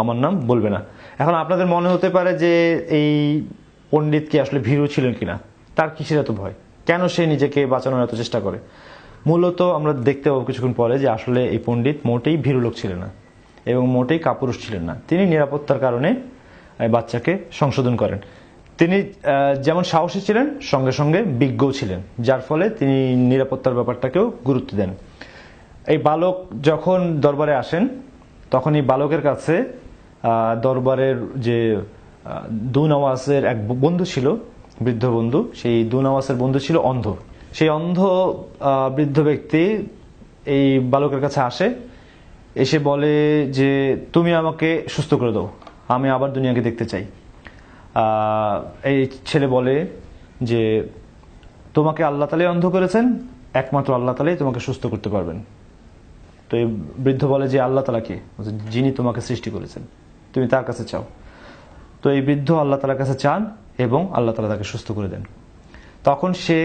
আমার নাম বলবে না। এখন আপনাদের মনে হতে পারে যে এই পণ্ডিত কি আসলে ভীরু ছিলেন কিনা, তার কিসের এত ভয়, কেন সে নিজেকে বাঁচানোর এত চেষ্টা করে। মূলত আমরা দেখতে পাবো কিছুক্ষণ পরে যে আসলে এই পণ্ডিত মোটেই ভীরু লোক ছিলেন না এবং মোটেই কাপুরুষ ছিলেন না। তিনি নিরাপত্তার কারণে বাচ্চাকে সংশোধন করেন। তিনি যেমন সাহসী ছিলেন, সঙ্গে সঙ্গে বিজ্ঞও ছিলেন, যার ফলে তিনি নিরাপত্তার ব্যাপারটাকেও গুরুত্ব দেন। এই বালক যখন দরবারে আসেন, তখন এই বালকের কাছে দরবারের যে দুনওয়াসের এক বন্ধু ছিল, বৃদ্ধ বন্ধু, সেই দুনওয়াসের বন্ধু ছিল অন্ধ। সেই অন্ধ বৃদ্ধ ব্যক্তি এই বালকের কাছে আসে, এসে বলে যে তুমি আমাকে সুস্থ করে দাও, আমি আবার দুনিয়াকে দেখতে চাই। এই ছেলে বলে যে তোমাকে আল্লাহ তাআলাই অন্ধ করেছেন, একমাত্র আল্লাহ তাআলাই তোমাকে সুস্থ করতে পারবেন। তো এই বৃদ্ধ বলে যে আল্লাহ তাআলা কে? যিনি তোমাকে সৃষ্টি করেছেন, তুমি তার কাছে চাও। তো এই বৃদ্ধ আল্লাহ তাআলার কাছে চান এবং আল্লাহ তাআলা তাকে সুস্থ করে দেন। তখন সে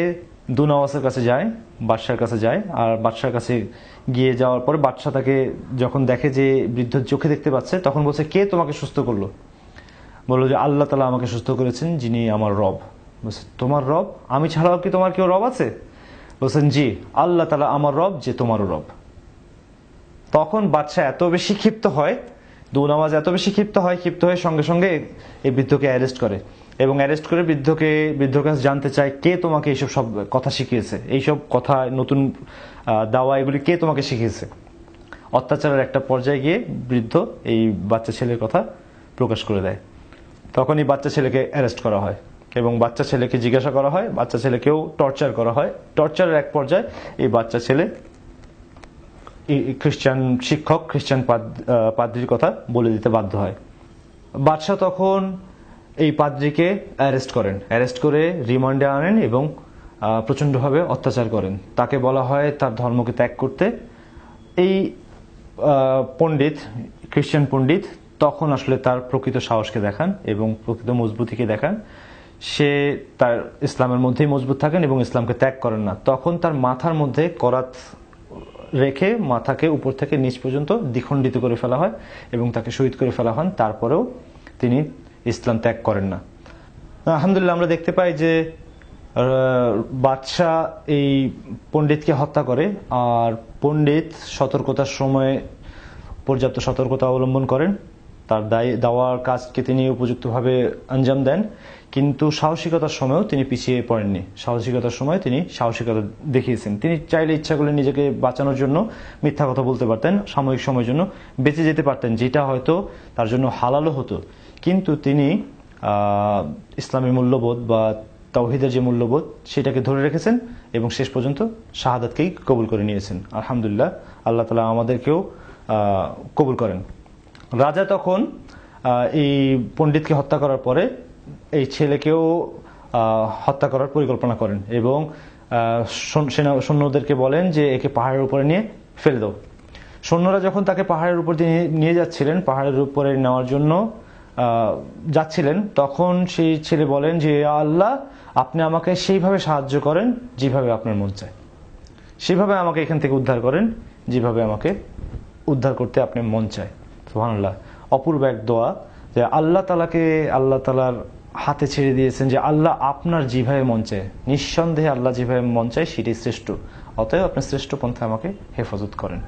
দুনওয়াসের কাছে যায়, বাদশার কাছে যায়। আর বাদশার কাছে গিয়ে যাওয়ার পরে বাদশা তাকে যখন দেখে যে বৃদ্ধ চোখে দেখতে পাচ্ছে, তখন বলছে কে তোমাকে সুস্থ করলো? বললো যে আল্লাহ তাআলা আমাকে সুস্থ করেছেন, যিনি আমার রব। বলছে তোমার রব? আমি ছাড়াও কি তোমার কেউ রব আছে? বলছেন জি, আল্লাহ তাআলা আমার রব, যে তোমারও রব। তখন বাদশা এত বেশি ক্ষিপ্ত হয়, দুনওয়াজ এত বেশি ক্ষিপ্ত হয়ে সঙ্গে সঙ্গে এই বৃদ্ধকে অ্যারেস্ট করে এবং অ্যারেস্ট করে বৃদ্ধর কাছে জানতে চায় কে তোমাকে এইসব সব কথা শিখিয়েছে, এইসব কথা, নতুন দাওয়া, এগুলি কে তোমাকে শিখিয়েছে। অত্যাচারের একটা পর্যায়ে গিয়ে বৃদ্ধ এই বাচ্চা ছেলের কথা প্রকাশ করে দেয়। তখন এই বাচ্চা ছেলেকে অ্যারেস্ট করা হয় এবং বাচ্চা ছেলেকে জিজ্ঞাসা করা হয়, বাচ্চা ছেলেকেও টর্চার করা হয়। টর্চারের এক পর্যায়ে এই বাচ্চা ছেলে খ্রিস্টান শিক্ষক, খ্রিস্টান পাদ্রীর কথা বলে দিতে বাধ্য হয়। বাদশাহ তখন এই পাদ্রীকে অ্যারেস্ট করে রিমান্ডে আনেন এবং প্রচণ্ডভাবে অত্যাচার করেন। তাকে বলা হয় তার ধর্মকে ত্যাগ করতে। এই পণ্ডিত, খ্রিস্টান পণ্ডিত, তখন আসলে তার প্রকৃত সাহসকে দেখান এবং প্রকৃত মজবুতিকে দেখান। সে তার ইসলামের মধ্যেই মজবুত থাকেন এবং ইসলামকে ত্যাগ করেন না। তখন তার মাথার মধ্যে করাত রেখে মাথাকে উপর থেকে নিচ পর্যন্ত দ্বিখণ্ডিত করে ফেলা হয় এবং তাকে শহীদ করে ফেলা হন। তারপরেও তিনি ইসলাম ত্যাগ করেন না। আলহামদুলিল্লাহ, আমরা দেখতে পাই যে বাদশাহ এই পণ্ডিতকে হত্যা করে, আর পণ্ডিত সতর্কতার সময় পর্যাপ্ত সতর্কতা অবলম্বন করেন, তার দাওয়ার কাজকে তিনি উপযুক্তভাবে আঞ্জাম দেন, কিন্তু সাহসিকতার সময়ও তিনি পিছিয়ে পড়েননি। সাহসিকতার সময় তিনি সাহসিকতা দেখিয়েছেন। তিনি চাইলে ইচ্ছা করলে নিজেকে বাঁচানোর জন্য মিথ্যা কথা বলতে পারতেন, সাময়িক সময়ের জন্য বেঁচে যেতে পারতেন, যেটা হয়তো তার জন্য হালালও হতো, কিন্তু তিনি ইসলামী মূল্যবোধ বা তাওহীদের যে মূল্যবোধ সেটাকে ধরে রেখেছেন এবং শেষ পর্যন্ত শাহাদাতকেই কবুল করে নিয়েছেন। আলহামদুলিল্লাহ, আল্লাহ তাআলা আমাদেরকেও কবুল করেন। রাজা তখন এই পণ্ডিতকে হত্যা করার পরে এই ছেলেকেও হত্যা করার পরিকল্পনা করেন এবং সৈন্যদেরকে বলেন যে একে পাহাড়ের উপরে নিয়ে ফেলে দাও। সৈন্যরা যখন তাকে পাহাড়ের উপর দিয়ে নিয়ে যাচ্ছিলেন, পাহাড়ের উপরে নেওয়ার জন্য যাচ্ছিলেন, তখন সেই ছেলে বলেন যে আল্লাহ, আপনি আমাকে সেইভাবে সাহায্য করেন যেভাবে আপনার মন চায়, সেভাবে আমাকে এখান থেকে উদ্ধার করেন যেভাবে আমাকে উদ্ধার করতে আপনার মন চায়। সুবহানাল্লাহ, অপূর্ব এক দোয়া, যে আল্লাহ তাআলাকে আল্লাহ তাআলার হাতে ছেড়ে দিয়েছেন যে আল্লাহ আপনার যেভাবে মন চায়, নিঃসন্দেহে আল্লাহ যেভাবে মন চায় সেটাই শ্রেষ্ঠ, অতএব আপনার শ্রেষ্ঠ পন্থা আমাকে হেফাজত করেন।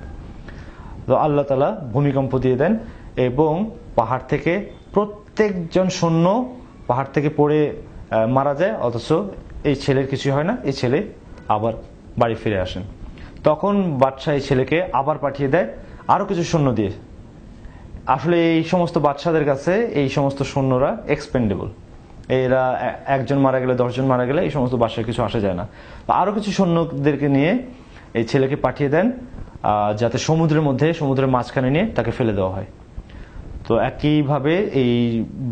তো আল্লাহ তাআলা ভূমিকম্প দিয়ে দেন এবং পাহাড় থেকে প্রত্যেকজন সৈন্য পাহাড় থেকে পড়ে মারা যায়, অথচ এই ছেলের কিছু হয় না, এই ছেলে আবার বাড়ি ফিরে আসেন। তখন বাদশাহ এই ছেলেকে আবার পাঠিয়ে দেয় আরো কিছু সৈন্য দিয়ে। আসলে এই সমস্ত বাদশাদের কাছে এই সমস্ত সৈন্যরা এক্সপেন্ডেবল, এরা একজন মারা গেলে 10 জন মারা গেলে এই সমস্ত বাদশার কিছু আসা যায় না। আরো কিছু সৈন্যদেরকে নিয়ে এই ছেলেকে পাঠিয়ে দেন যাতে সমুদ্রের মাঝখানে নিয়ে তাকে ফেলে দেওয়া হয়। তো একইভাবে এই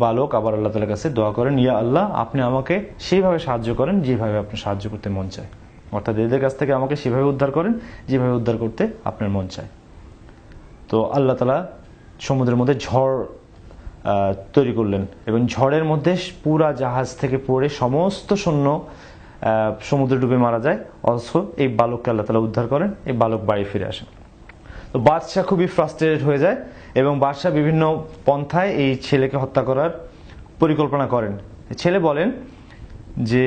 বালক আবার আল্লাহ তাআলার কাছে দোয়া করেন, ইয়া আল্লাহ, আপনি আমাকে সেইভাবে সাহায্য করেন যেভাবে আপনি সাহায্য করতে মন চায়, অর্থাৎ এদের কাছ থেকে আমাকে সেভাবে উদ্ধার করেন যেভাবে উদ্ধার করতে আপনার মন চায়। তো আল্লাহ তাআলা সমুদ্রের মধ্যে ঝড় তৈরি করলেন এবং ঝড়ের মধ্যে পুরা জাহাজ থেকে পড়ে সমস্ত সৈন্য সমুদ্রে ডুবে মারা যায়, অথচ এই বালককে আল্লাহ তাআলা উদ্ধার করেন, এই বালক বাড়ি ফিরে আসেন। তো বাদশাহ খুবই ফ্রাস্ট্রেটেড হয়ে যায় এবং বাদশাহ বিভিন্ন পন্থায় এই ছেলেকে হত্যা করার পরিকল্পনা করেন। ছেলে বলেন যে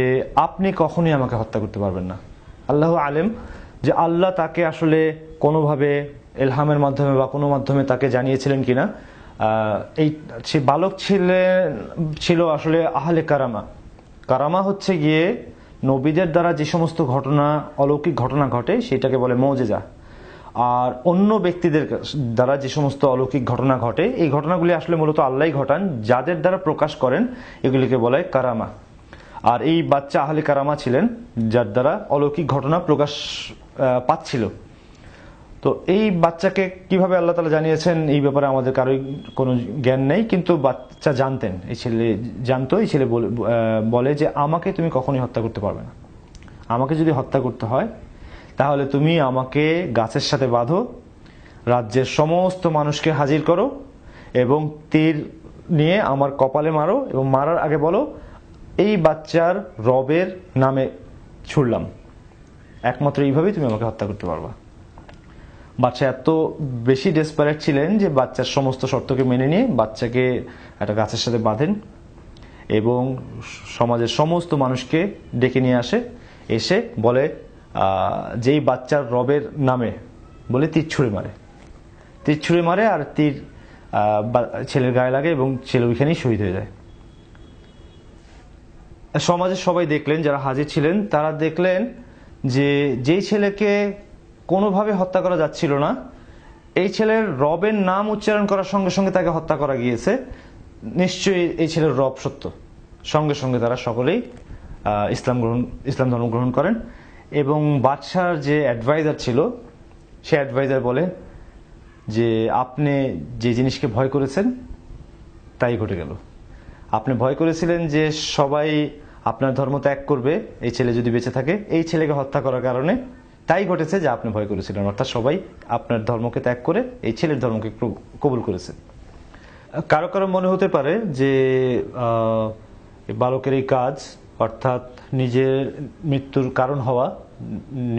আপনি কখনোই আমাকে হত্যা করতে পারবেন না। আল্লাহ আলেম যে আল্লাহ তাকে আসলে কোনোভাবে ইলহামের মাধ্যমে বা কোনো মাধ্যমে তাকে জানিয়েছিলেন কিনা। এই সে বালক ছিল আসলে আহলে কারামা। কারামা হচ্ছে গিয়ে নবীদের দ্বারা যে সমস্ত ঘটনা, অলৌকিক ঘটনা ঘটে সেটাকে বলে মুজিজা। আর অন্য ব্যক্তিদের দ্বারা যে সমস্ত অলৌকিক ঘটনা ঘটে, এই ঘটনাগুলি আসলে মূলত আল্লাহই ঘটান, যাদের দ্বারা প্রকাশ করেন এগুলিকে বলে কারামা। আর এই বাচ্চা আহলে কারামা ছিলেন, যার দ্বারা অলৌকিক ঘটনা প্রকাশ পাচ্ছিল। তো এই বাচ্চাকে কিভাবে আল্লাহ তাআলা জানিয়েছেন এই ব্যাপারে আমাদের কারোই কোনো জ্ঞান নেই, কিন্তু বাচ্চা জানতেন, এই ছেলে জানতো। এই ছেলে বলে যে আমাকে তুমি কখনোই হত্যা করতে পারবে না, আমাকে যদি হত্যা করতে হয় তাহলে তুমি আমাকে গাছের সাথে বাঁধো, রাজ্যের সমস্ত মানুষকে হাজির করো এবং তীর নিয়ে আমার কপালে মারো এবং মারার আগে বলো এই বাচ্চার রবের নামে ছুড়লাম, একমাত্র এইভাবেই তুমি আমাকে হত্যা করতে পারবা। বাচ্চা এত বেশি ডেসপারেট ছিলেন যে বাচ্চার সমস্ত শর্তকে মেনে নিয়ে বাচ্চাকে একটা গাছের সাথে বাঁধেন এবং সমাজের সমস্ত মানুষকে ডেকে নিয়ে এসে বলে যেই বাচ্চার রবের নামে বলে তীর ছুঁড়ে মারে আর তীর ছেলের গায়ে লাগে এবং ছেলে ওইখানেই শহীদ হয়ে যায়। সমাজের সবাই দেখলেন, যারা হাজির ছিলেন তারা দেখলেন যে যেই ছেলেকে কোনোভাবে হত্যা করা যাচ্ছিল না, এই ছেলের রবের নাম উচ্চারণ করার সঙ্গে সঙ্গে তাকে হত্যা করা গিয়েছে, নিশ্চয়ই এই ছেলের রব সত্য। সঙ্গে সঙ্গে তারা সকলেই ইসলাম ধর্ম গ্রহণ করেন এবং বাদশার যে অ্যাডভাইজার ছিল সে অ্যাডভাইজার বলে যে আপনি যে জিনিসকে ভয় করেছেন তাই ঘটে গেল। আপনি ভয় করেছিলেন যে সবাই আপনার ধর্ম ত্যাগ করবে এই ছেলে যদি বেঁচে থাকে, এই ছেলেকে হত্যা করার কারণে তাই ঘটেছে যা আপনি ভয় করেছিলেন, অর্থাৎ সবাই আপনার ধর্মকে ত্যাগ করে এই ছেলের ধর্মকে কবুল করেছে। কারো কারো মনে হতে পারে যে বালকের এই কাজ, অর্থাৎ নিজের মৃত্যুর কারণ হওয়া,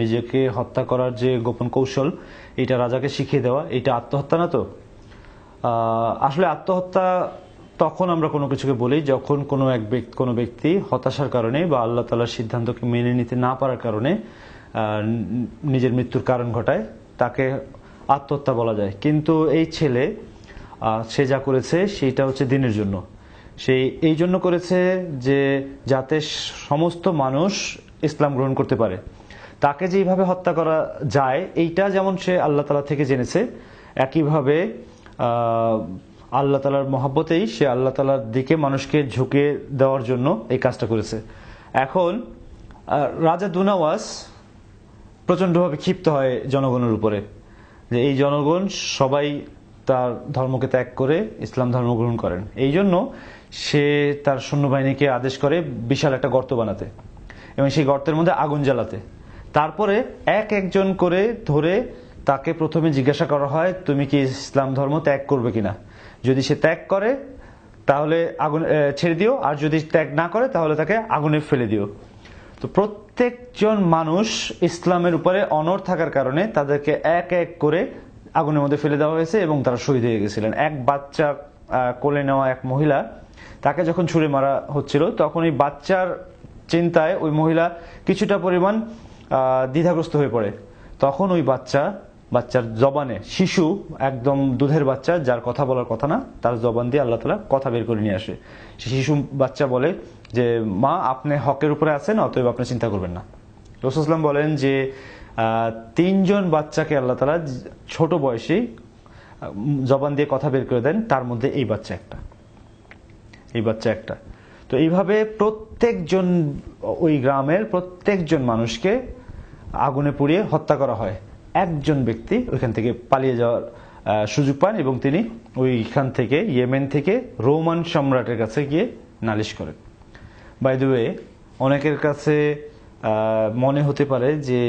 নিজেকে হত্যা করার যে গোপন কৌশল, এটা রাজাকে শিখিয়ে দেওয়া, এটা আত্মহত্যা না তো? আসলে আত্মহত্যা তখন আমরা কোনো কিছুকে বলি যখন কোনো ব্যক্তি হতাশার কারণে বা আল্লাহ তাআলার সিদ্ধান্তকে মেনে নিতে না পারার কারণে নিজের মৃত্যুর কারণ ঘটায়, তাকে আত্মহত্যা বলা যায়। কিন্তু এই ছেলে সে যা করেছে সেটা হচ্ছে দ্বীনের জন্য। সেই এই জন্য করেছে যে যাতে সমস্ত মানুষ ইসলাম গ্রহণ করতে পারে। তাকে যেভাবে হত্যা করা যায় এইটা যেমন সে আল্লাহ তাআলা থেকে জেনেছে, একইভাবে আল্লাহ তাআলার মহব্বতেই সে আল্লাহ তাআলার দিকে মানুষকে ঝুঁকে দেওয়ার জন্য এই কাজটা করেছে। এখন রাজা দুনাওয়াস প্রচন্ডভাবে ক্ষিপ্ত হয় জনগণের উপরে, যে এই জনগণ সবাই তার ধর্মকে ত্যাগ করে ইসলাম ধর্ম গ্রহণ করেন। এই জন্য সে তার সৈন্যবাহিনীকে আদেশ করে বিশাল একটা গর্ত বানাতে এবং সেই গর্তের মধ্যে আগুন জ্বালাতে, তারপরে এক একজন করে ধরে তাকে প্রথমে জিজ্ঞাসা করা হয় তুমি কি ইসলাম ধর্ম ত্যাগ করবে কিনা। যদি সে ত্যাগ করে তাহলে আগুন ছেড়ে দিও, আর যদি ত্যাগ না করে তাহলে তাকে আগুনে ফেলে দিও। তো প্রত্যেকজন মানুষ ইসলামের উপরে অনড় থাকার কারণে তাদেরকে এক এক করে আগুনের মধ্যে ফেলে দেওয়া হয়েছে এবং তারা শহীদ হয়ে গেছিলেন। এক বাচ্চা কোলে নেওয়া এক মহিলা, তাকে যখন ছুঁড়ে মারা হচ্ছিল তখন ওই বাচ্চার চিন্তায় ওই মহিলা কিছুটা পরিমাণ দ্বিধাগ্রস্ত হয়ে পড়ে। তখন ওই বাচ্চার জবানে, শিশু একদম দুধের বাচ্চা যার কথা বলার কথা না, তার জবান দিয়ে আল্লাহ তাআলা কথা বের করে নিয়ে আসে। সে শিশু বাচ্চা বলে যে মা আপনি হকের উপরে আছেন, অতএব আপনি চিন্তা করবেন না। রাসূলুল্লাহ সাল্লাল্লাহু আলাইহি ওয়াসাল্লাম বলেন যে 3 জন বাচ্চাকে আল্লাহ তাআলা ছোট বয়সে জবান দিয়ে কথা বের করে দেন, তার মধ্যে এই বাচ্চা একটা। তো এইভাবে প্রত্যেকজন ওই গ্রামের প্রত্যেকজন মানুষকে আগুনে পুড়িয়ে হত্যা করা হয়। একজন ব্যক্তি ওইখান থেকে পালিয়ে যাওয়ার সুযোগ পান এবং তিনি ওইখান থেকে ইয়েমেন থেকে রোমান সম্রাটের কাছে গিয়ে নালিশ করেন। বাই দ্য ওয়ে, অনেকের কাছে মনে হতে পারে যে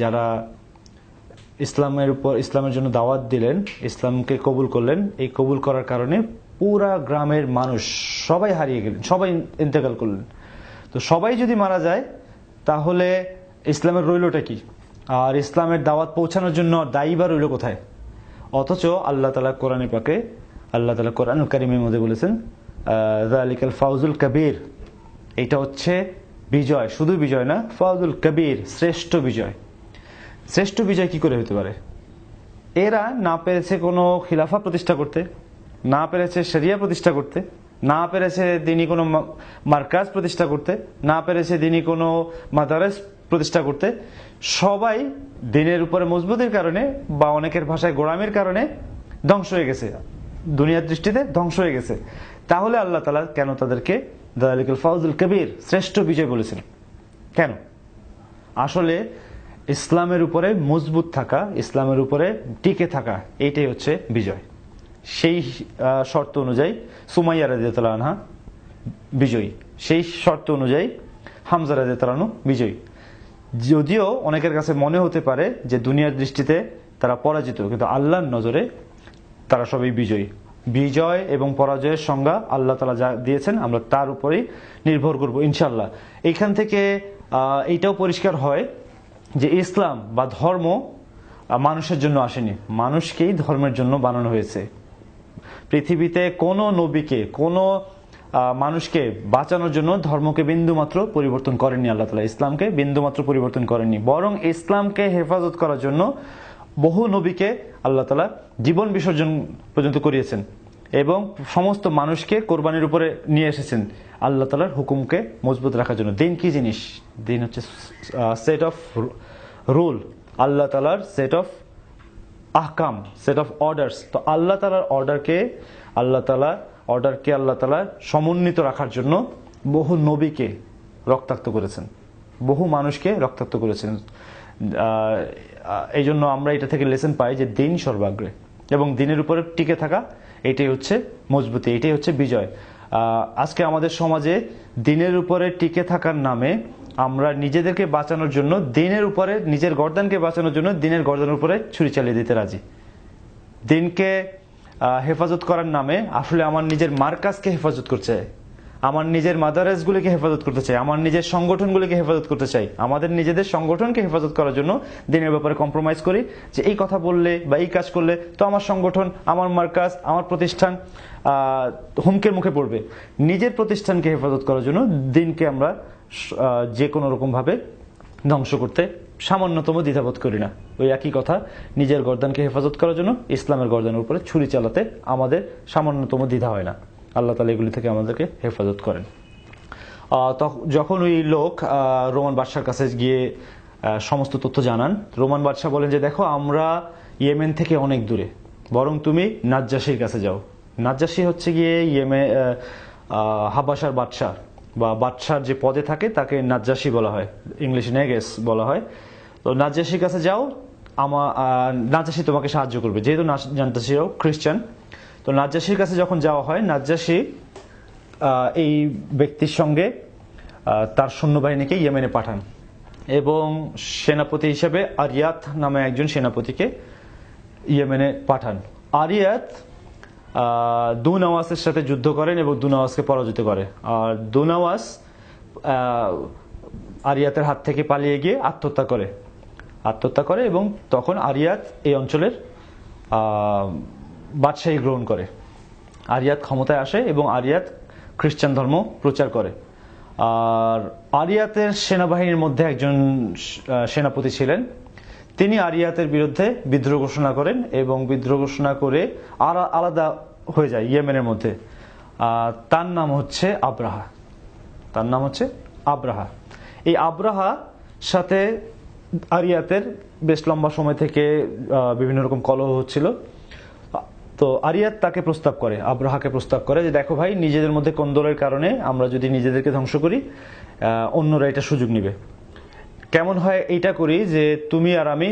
যারা ইসলামের জন্য দাওয়াত দিলেন, ইসলামকে কবুল করলেন, এই কবুল করার কারণে পুরা গ্রামের মানুষ সবাই হারিয়ে গেলেন, সবাই ইন্তেকাল করলেন। তো সবাই যদি মারা যায় তাহলে ইসলামের রইলটা কি? আর ইসলামের দাওয়াত পৌঁছানোর জন্য দায়ী বা রইল কোথায়? অথচ আল্লাহ তাআলা কোরআনে পাকে, আল্লাহ তাআলা কোরআনুল কারীমের মধ্যে বলেছেন যালিকাল ফাউজুল কবীর, এটা হচ্ছে বিজয়, শুধু বিজয় না, ফাউজুল কবীর, শ্রেষ্ঠ বিজয়। শ্রেষ্ঠ বিজয় কি করে হতে পারে? এরা না পেরেছে কোনো খিলাফা প্রতিষ্ঠা করতে, না পেরেছে শরিয়া প্রতিষ্ঠা করতে, না পেরেছে দিনী কোনো মার্কাজ প্রতিষ্ঠা করতে, না পেরেছে দিনী কোনো মাদারেস প্রতিষ্ঠা করতে। সবাই দিনের উপরে মজবুতের কারণে বা অনেকের ভাষায় গোলামের কারণে ধ্বংস হয়ে গেছে, দুনিয়ার দৃষ্টিতে ধ্বংস হয়ে গেছে। তাহলে আল্লাহ তাআলা কেন তাদেরকে যালিকাল ফাউজুল কবীর, শ্রেষ্ঠ বিজয় বলেছেন? কেন? আসলে ইসলামের উপরে মজবুত থাকা, ইসলামের উপরে টিকে থাকা, এইটাই হচ্ছে বিজয়। সেই শর্ত অনুযায়ী সুমাইয়া রাদিয়াল্লাহু আনহা বিজয়ী, সেই শর্ত অনুযায়ী হামজা রাদিয়াল্লাহু আনহু বিজয়ী। যদিও অনেকের কাছে মনে হতে পারে যে দুনিয়ার দৃষ্টিতে তারা পরাজিত, কিন্তু আল্লাহর নজরে তারা সবাই বিজয়ী। বিজয় এবং পরাজয়ের সংজ্ঞা আল্লাহ তাআলা যা দিয়েছেন আমরা তার উপরেই নির্ভর করব ইনশাআল্লাহ। এইখান থেকে এইটাও পরিষ্কার হয় যে ইসলাম বা ধর্ম মানুষের জন্য আসেনি, মানুষকেই ধর্মের জন্য বানানো হয়েছে। পৃথিবীতে কোনো নবীকে, কোনো মানুষকে বাঁচানোর জন্য ধর্মকে বিন্দুমাত্র পরিবর্তন করেননি আল্লাহ তাআলা, ইসলামকে বিন্দুমাত্র পরিবর্তন করেননি। বরং ইসলামকে হেফাজত করার জন্য বহু নবীকে আল্লাহ তাআলা জীবন বিসর্জন পর্যন্ত করিয়েছেন এবং সমস্ত মানুষকে কোরবানির উপরে নিয়ে এসেছেন আল্লাহ তাআলার হুকুমকে মজবুত রাখার জন্য। দিন কি জিনিস? দিন হচ্ছে সেট অফ রুল, আল্লাহ তাআলার সেট অফ আহকাম, সেট অফ অর্ডার্স। তো আল্লাহ তাআলার অর্ডারকে আল্লাহ তাআলা সমন্বিত রাখার জন্য বহু নবীকে রক্তাক্ত করেছেন, বহু মানুষকে রক্তাক্ত করেছেন। এই জন্য আমরা এটা থেকে লেসন পাই যে দিন সর্বাগ্রে এবং দিনের উপরে টিকে থাকা, এটাই হচ্ছে মজবুতি, এটাই হচ্ছে বিজয়। আজকে আমাদের সমাজে দিনের উপরে টিকে থাকার নামে আমরা নিজেদেরকে বাঁচানোর জন্য, দিনের উপরে নিজের গর্দানকে বাঁচানোর জন্য দিনের গর্দানের উপরে ছুরি চালিয়ে দিতে রাজি। দিনকে হেফাজত করার নামে আসলে আমার নিজের মার্কাজকে হেফাজত করতে চাই, আমার নিজের মাদারেসগুলিকে হেফাজত করতে চাই, আমার নিজের সংগঠনগুলিকে হেফাজত করতে চাই। আমাদের নিজেদের সংগঠনকে হেফাজত করার জন্য দিনের ব্যাপারে কম্প্রোমাইজ করি যে এই কথা বললে বা এই কাজ করলে তো আমার সংগঠন, আমার মার্কাজ, আমার প্রতিষ্ঠান হুমকির মুখে পড়বে। নিজের প্রতিষ্ঠানকে হেফাজত করার জন্য দিনকে আমরা যে কোনো রকম ভাবে ধ্বংস করতে সামান্যতম দ্বিধাবোধ করি না। ওই একই কথা, নিজের গর্দানকে হেফাজত করার জন্য ইসলামের গর্দানের উপরে ছুরি চালাতে আমাদের সামান্যতম দ্বিধা হয় না। আল্লাহ তাআলা এগুলি থেকে আমাদেরকে হেফাজত করেন। যখন ওই লোক রোমান বাদশার কাছে গিয়ে সমস্ত তথ্য জানান, রোমান বাদশাহ বলেন যে দেখো আমরা ইয়েমেন থেকে অনেক দূরে, বরং তুমি নাজ্জাশীর কাছে যাও। নাজ্জাশী হচ্ছে গিয়ে হাবাসার বাদশাহ বা বাদশার যে পদে থাকে তাকে নাজ্জাশী বলা হয়, ইংলিশে নেগেস বলা হয়। তো নাজ্জাশীর কাছে যাও, নাজ্জাশী তোমাকে সাহায্য করবে, যেহেতু নাজ্জাশীও খ্রিস্টান। তো নাজ্জাশীর কাছে যখন যাওয়া হয়, নাজ্জাশী এই ব্যক্তির সঙ্গে তার সৈন্যবাহিনীকে ইয়েমেনে পাঠান এবং সেনাপতি হিসেবে আরিয়াত নামে একজন সেনাপতিকে ইয়েমেনে পাঠান। আরিয়াত দুনাওয়াসের সাথে যুদ্ধ করেন এবং দুনাওয়াসকে পরাজিত করে। আর দুনাওয়াস আরিয়াতের হাত থেকে পালিয়ে গিয়ে আত্মহত্যা করে এবং তখন আরিয়াত এই অঞ্চলের বাদশাহী গ্রহণ করে। আরিয়াত ক্ষমতায় আসে এবং আরিয়াত খ্রিস্টান ধর্ম প্রচার করে। আর আরিয়াতের সেনাবাহিনীর মধ্যে একজন সেনাপতি ছিলেন, তিনি আরিয়াতের বিরুদ্ধে বিদ্রোহ ঘোষণা করেন এবং বিদ্রোহ ঘোষণা করে আলাদা হয়ে যায় ইয়েমেনের মধ্যে। তার নাম হচ্ছে আব্রাহা। এই আব্রাহা সাথে আরিয়াতের বেশ লম্বা সময় থেকে বিভিন্ন রকম কলহ হচ্ছিল। তো আরিয়াত আব্রাহাকে প্রস্তাব করে যে দেখো ভাই, নিজেদের মধ্যে কোন্দলের কারণে আমরা যদি নিজেদেরকে ধ্বংস করি, অন্যরা এটা সুযোগ নিবে। কেমন হয় এইটা করি যে তুমি আর আমি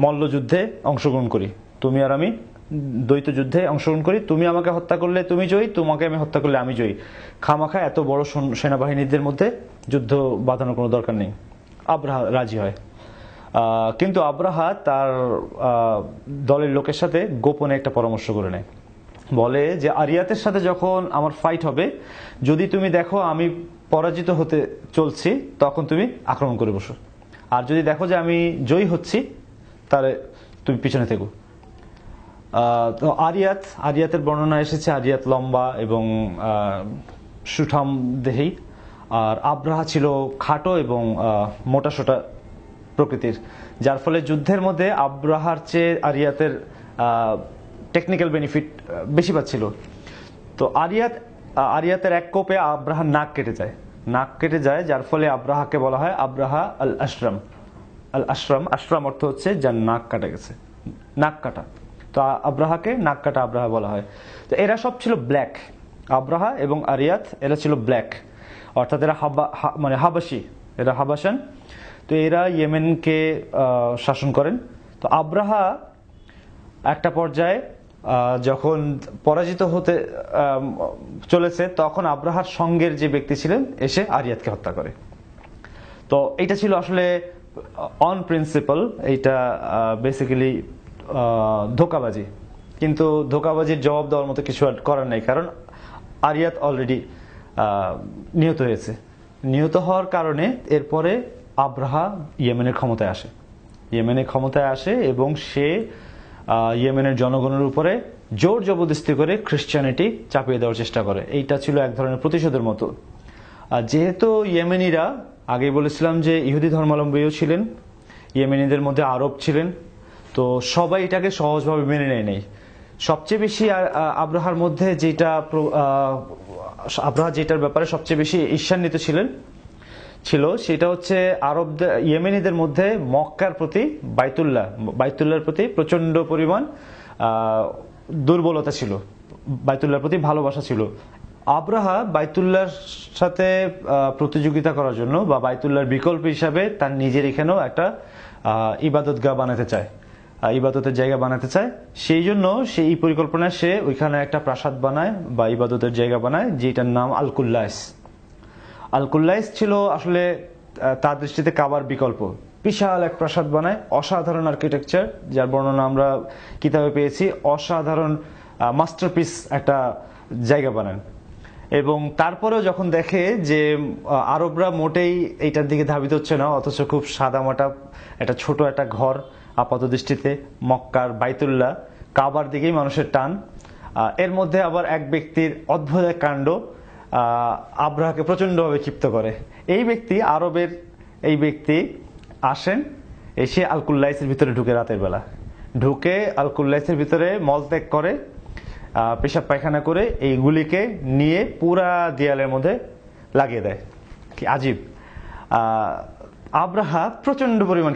মল্লযুদ্ধে অংশগ্রহণ করি, দ্বৈত যুদ্ধে অংশগ্রহণ করি। তুমি আমাকে হত্যা করলে তুমি জয়ী, তোমাকে আমি হত্যা করলে আমি জয়ী। খামাখা এত বড় সেনাবাহিনীদের মধ্যে যুদ্ধ বাঁধানোর কোনো দরকার নেই। আব্রাহা রাজি হয়, কিন্তু আব্রাহা তার দলের লোকের সাথে গোপনে একটা পরামর্শ করে নেয়। বলে যে আরিয়াতের সাথে যখন আমার ফাইট হবে, যদি তুমি দেখো আমি পরাজিত হতে চলছি, তখন তুমি আক্রমণ করে বসো। আর যদি দেখো যে আমি জয়ী হচ্ছি, তাহলে তুমি পিছনে থেকো। তো আরিয়াতের বর্ণনা এসেছে, আরিয়াত লম্বা এবং সুঠাম দেহী, আর আব্রাহা ছিল খাটো এবং মোটাসোটা প্রকৃতির, যার ফলে যুদ্ধের মধ্যে আব্রাহার চেয়ে আরিয়াতের টেকনিক্যাল বেনিফিট বেশি পাচ্ছিল। তো আরিয়াতের এক কোপে আব্রাহার নাক কেটে যায়, যার ফলে আব্রাহাকে বলা হয় আব্রাহা আল আশরাম অর্থ হচ্ছে যার নাক কাটা। তো আব্রাহাকে নাক কাটা আব্রাহা বলা হয়। তো এরা সব ছিল ব্ল্যাক, আব্রাহা এবং আরিয়াত এরা ছিল ব্ল্যাক, অর্থাৎ এরা হাবাসান। তো এরা ইয়েমেনকে শাসন করেন। তো আব্রাহা একটা পর্যায়ে যখন পরাজিত হতে চলেছে, তখন আব্রাহার সঙ্গের যে ব্যক্তি ছিলেন এসে আরিয়াতকে হত্যা করে। তো এটা ছিল আসলে অন প্রিন্সিপাল, এইটা বেসিক্যালি ধোঁকাবাজি, কিন্তু ধোঁকাবাজির জবাব দেওয়ার মতো কিছু করার নেই, কারণ আরিয়াত অলরেডি নিহত হওয়ার কারণে এরপরে আব্রাহা ইয়েমেনের ক্ষমতায় আসে এবং সে ইয়েমেনের জনগণের উপরে জোর জবরদস্তি করে খ্রিস্টানিটি চাপিয়ে দেওয়ার চেষ্টা করে। এইটা ছিল এক ধরনের প্রতিশোধের মতো। আর যেহেতু ইয়েমেনিরা, আগেই বলেছিলাম যে ইহুদি ধর্মাবলম্বীও ছিলেন, ইয়েমেনিদের মধ্যে আরব ছিলেন, তো সবাই এটাকে সহজভাবে মেনে নেয়। সবচেয়ে বেশি আব্রাহার মধ্যে যেটার ব্যাপারে সবচেয়ে বেশি ঈর্ষান্বিত ছিল সেটা হচ্ছে ইয়েমেনিদের মধ্যে মক্কার প্রতি বাইতুল্লাহর প্রতি প্রচন্ড পরিমাণ দুর্বলতা ছিল, বাইতুল্লাহর প্রতি ভালোবাসা ছিল। আব্রাহা বাইতুল্লাহর সাথে প্রতিযোগিতা করার জন্য বা বাইতুল্লাহর বিকল্প হিসাবে তার নিজের এখানেও একটা ইবাদতগাহ ইবাদতের জায়গা বানাতে চায়। সেই জন্য সেই পরিকল্পনায় সে ওইখানে একটা প্রাসাদ বানায় বা ইবাদতের জায়গা বানায়, যেটার নাম আল-কুল্লাইস ছিল আসলে তার দৃষ্টিতে কাবার বিকল্প। বিশাল এক প্রাসাদ বানায়, অসাধারণ আর্কিটেকচার, যার বর্ণনা আমরা কিতাবে পেয়েছি, অসাধারণ মাস্টারপিস একটা জায়গা বানান। এবং তারপরেও যখন দেখে যে আরবরা মোটেই এইটার দিকে ধাবিত হচ্ছে না, অথচ খুব সাদামাটা একটা ছোট একটা ঘর আপাত দৃষ্টিতে, মক্কার বাইতুল্লাহ কাবার দিকেই মানুষের টান, এর মধ্যে আবার এক ব্যক্তির অদ্ভুত এক কাণ্ড আব্রাহাকে প্রচন্ডভাবে ক্ষিপ্ত করে। এই ব্যক্তি আসেন, এসে আল-কুল্লাইসের ভিতরে ঢুকে, রাতের বেলা ঢুকে আল-কুল্লাইসের ভিতরে মলত্যাগ করে, পেশাব পায়খানা করে এইগুলিকে নিয়ে পুরা দেয়ালের মধ্যে লাগিয়ে দেয়। কি আজীব! আব্রাহা প্রচন্ড পরিমাণ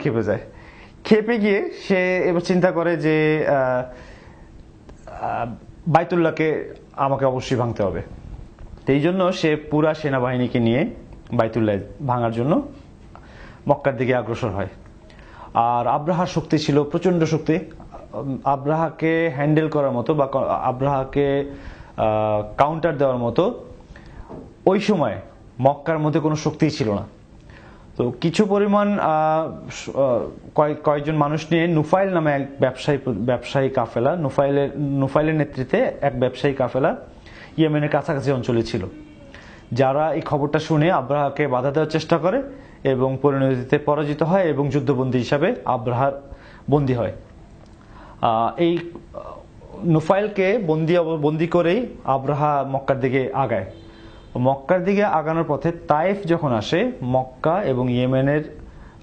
খেপে গিয়ে সে এবার চিন্তা করে যে বাইতুল্লাহকে আমাকে অবশ্যই ভাঙতে হবে। এই জন্য সে পুরা সেনাবাহিনীকে নিয়ে বাইতুল্লাহ ভাঙার জন্য মক্কার দিকে অগ্রসর হয়। আর আব্রাহার শক্তি ছিল প্রচন্ড শক্তি, আব্রাহাকে হ্যান্ডেল করার মতো বা আব্রাহাকে কাউন্টার দেওয়ার মতো ওই সময় মক্কার মধ্যে কোনো শক্তিই ছিল না। তো কিছু পরিমাণ কয়েকজন মানুষ নিয়ে নুফাইল নামে এক ব্যবসায়ী কাফেলা, নুফাইলের নেতৃত্বে এক ব্যবসায়ী কাফেলা ইয়েমেনের কাছাকাছি অঞ্চলে ছিল, যারা এই খবরটা শুনে আব্রাহাকে বাধা দেওয়ার চেষ্টা করে এবং পরিণতিতে পরাজিত হয় এবং যুদ্ধবন্দী হিসাবে আব্রাহার বন্দী হয়। এই নুফাইলকে বন্দী করেই আব্রাহা মক্কার দিকে আগায়। মক্কার দিকে আগানোর পথে তাইফ যখন আসে, মক্কা এবং ইয়েমেনের,